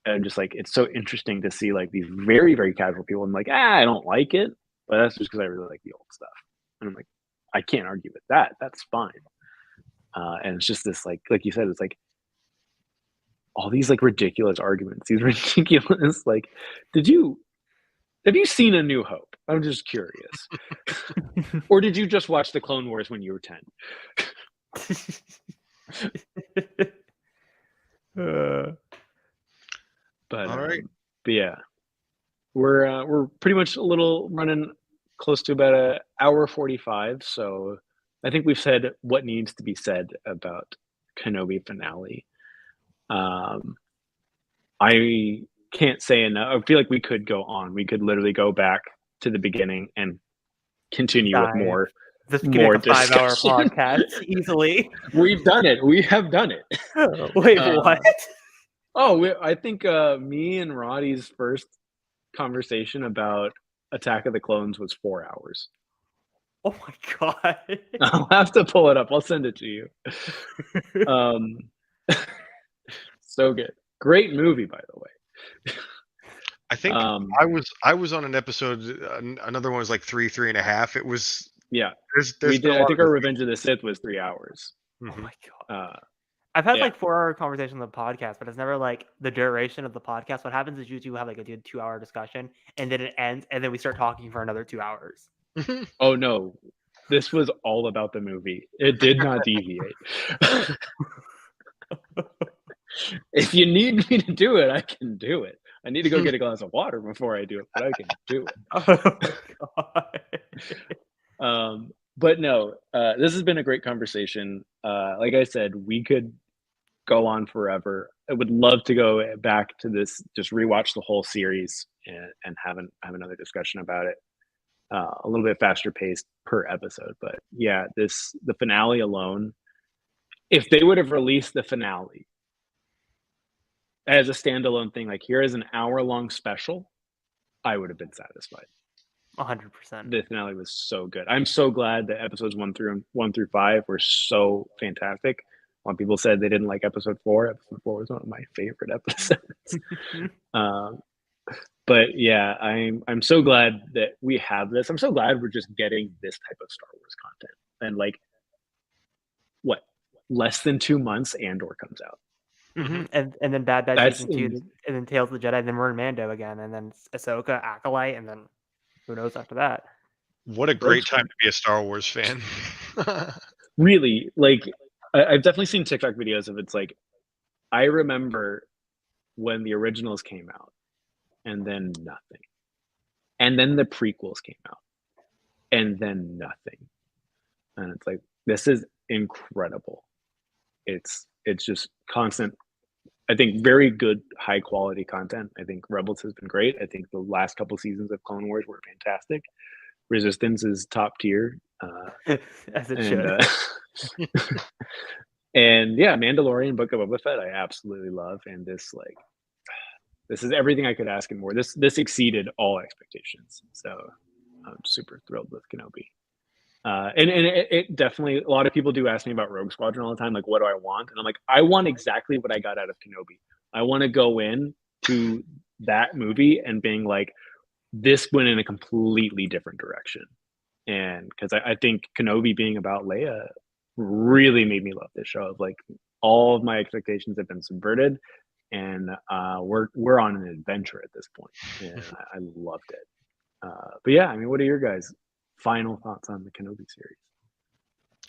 I'm just like, it's so interesting to see like these very, very casual people. I'm like, I don't like it, but that's just because I really like the old stuff. And I'm like, I can't argue with that. That's fine. And it's just this, like you said, it's like, all these like ridiculous arguments, these ridiculous like, have you seen A New Hope? I'm just curious. Or did you just watch the Clone Wars when you were 10? But All right. but yeah, we're pretty much a little running close to about an hour 45. So I think we've said what needs to be said about Kenobi finale. I can't say enough. I feel like we could go on. We could literally go back to the beginning and continue with more. This could be like a 5-hour discussion. podcast easily. We've done it. We have done it. Wait, what? I think me and Roddy's first conversation about Attack of the Clones was 4 hours. Oh my god. I'll have to pull it up. I'll send it to you. So good. Great movie, by the way. I think I was on an episode. Another one was like 3.5. It was yeah. There's We did. I think our Revenge of the Sith was 3 hours. Oh my god. I've had yeah. like 4-hour conversations on the podcast, but it's never like the duration of the podcast. What happens is you two have like a 2-hour discussion, and then it ends, and then we start talking for another 2 hours. Oh no, this was all about the movie. It did not deviate. If you need me to do it, I can do it. I need to go get a glass of water before I do it, but I can do it. Oh my god. But no, this has been a great conversation. Like I said, we could go on forever. I would love to go back to this, just rewatch the whole series and have another discussion about it. a little bit faster paced per episode. But yeah, the finale alone, if they would have released the finale as a standalone thing, like here is an hour-long special, I would have been satisfied. 100%. The finale was so good. I'm so glad that episodes 1 through 5 were so fantastic. A lot of people said they didn't like episode 4. Episode 4 was one of my favorite episodes. But yeah, I'm so glad that we have this. I'm so glad we're just getting this type of Star Wars content. And like, what, less than 2 months, Andor comes out. Mm-hmm. And then Bad Batch season 2, and then Tales of the Jedi, and then we're in Mando again, and then Ahsoka, Acolyte, and then who knows after that. What a great time to be a Star Wars fan. Really, like, I've definitely seen TikTok videos of it's like, I remember when the originals came out, and then nothing. And then the prequels came out, and then nothing. And it's like, this is incredible. It's just constant, I think, very good, high quality content. I think Rebels has been great. I think the last couple seasons of Clone Wars were fantastic. Resistance is top tier. As it should. And yeah, Mandalorian, Book of Boba Fett, I absolutely love. And this is everything I could ask and more. This exceeded all expectations. So I'm super thrilled with Kenobi. And it definitely, a lot of people do ask me about Rogue Squadron all the time. Like, what do I want? And I'm like, I want exactly what I got out of Kenobi. I want to go in to that movie and being like, this went in a completely different direction. And because I think Kenobi being about Leia really made me love this show. Of like, all of my expectations have been subverted, and we're on an adventure at this point. And I loved it. But yeah, I mean, what are your guys' final thoughts on the Kenobi series?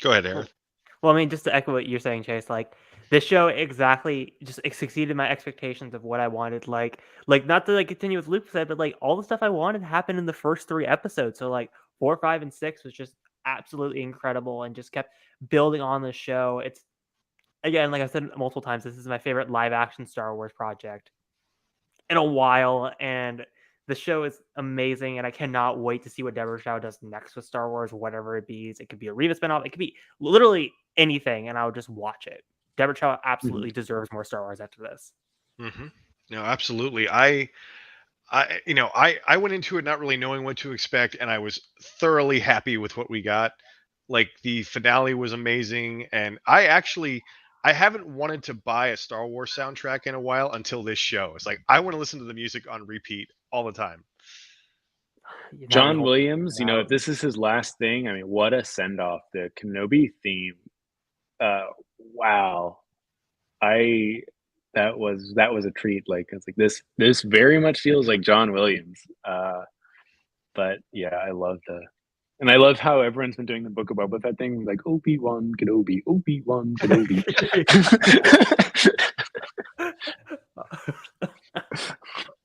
Go ahead, Hereth. Well, I mean, just to echo what you're saying, Chase, like, this show exactly just exceeded my expectations of what I wanted. Like not to like continue with Luke said, but like all the stuff I wanted happened in the first 3 episodes. So like 4, 5, and 6 was just absolutely incredible and just kept building on the show. It's, again, like I said multiple times, this is my favorite live action Star Wars project in a while, and the show is amazing, and I cannot wait to see what Deborah Chow does next with Star Wars, whatever it be. It could be a Reva spinoff, it could be literally anything, and I'll just watch it. Deborah Chow absolutely deserves more Star Wars after this. Mm-hmm. No, absolutely. I went into it not really knowing what to expect, and I was thoroughly happy with what we got. Like, the finale was amazing, and I haven't wanted to buy a Star Wars soundtrack in a while until this show. It's like, I want to listen to the music on repeat all the time. John Williams, if this is his last thing, I mean, what a send-off. The Kenobi theme. Wow. That was a treat. Like, it's like this very much feels like John Williams. But yeah, I love how everyone's been doing the Book of Boba Fett thing, like Obi-Wan Kenobi, Obi-Wan Kenobi.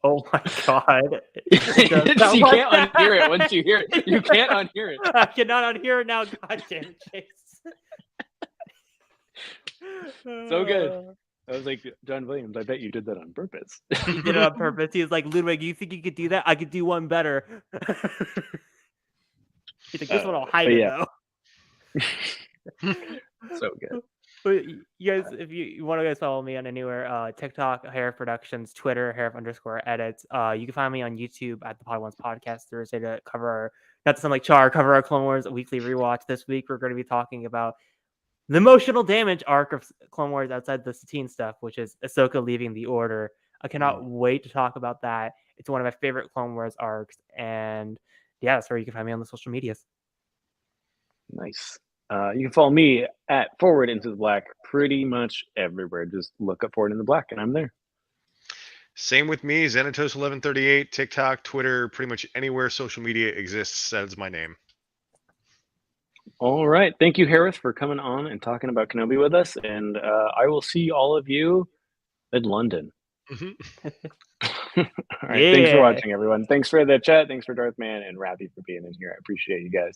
Oh my god. You can't unhear it once you hear it. You can't unhear it. I cannot unhear it now. God damn it, Chase. So good. I was like, John Williams, I bet you did that on purpose. He did it on purpose. He was like, Ludwig, you think you could do that? I could do one better. He's like, this one I'll hide it, though. So good. But you guys, if you want to guys follow me on anywhere, TikTok, Hereth Productions, Twitter, Hereth_edits. You can find me on YouTube at the Pod Ones Podcast Thursday to cover our Clone Wars weekly rewatch. This week we're going to be talking about the emotional damage arc of Clone Wars outside the Satine stuff, which is Ahsoka leaving the Order. I cannot wait to talk about that. It's one of my favorite Clone Wars arcs, and yeah, that's where you can find me on the social medias. Nice. You can follow me at Forward Into the Black pretty much everywhere. Just look up Forward in the Black, and I'm there. Same with me, Xanatos1138, TikTok, Twitter, pretty much anywhere social media exists. That's my name. All right. Thank you, Hereth, for coming on and talking about Kenobi with us. And I will see all of you in London. Mm-hmm. All right. Yeah. Thanks for watching, everyone. Thanks for the chat. Thanks for Darth Man and Ravi for being in here. I appreciate you guys.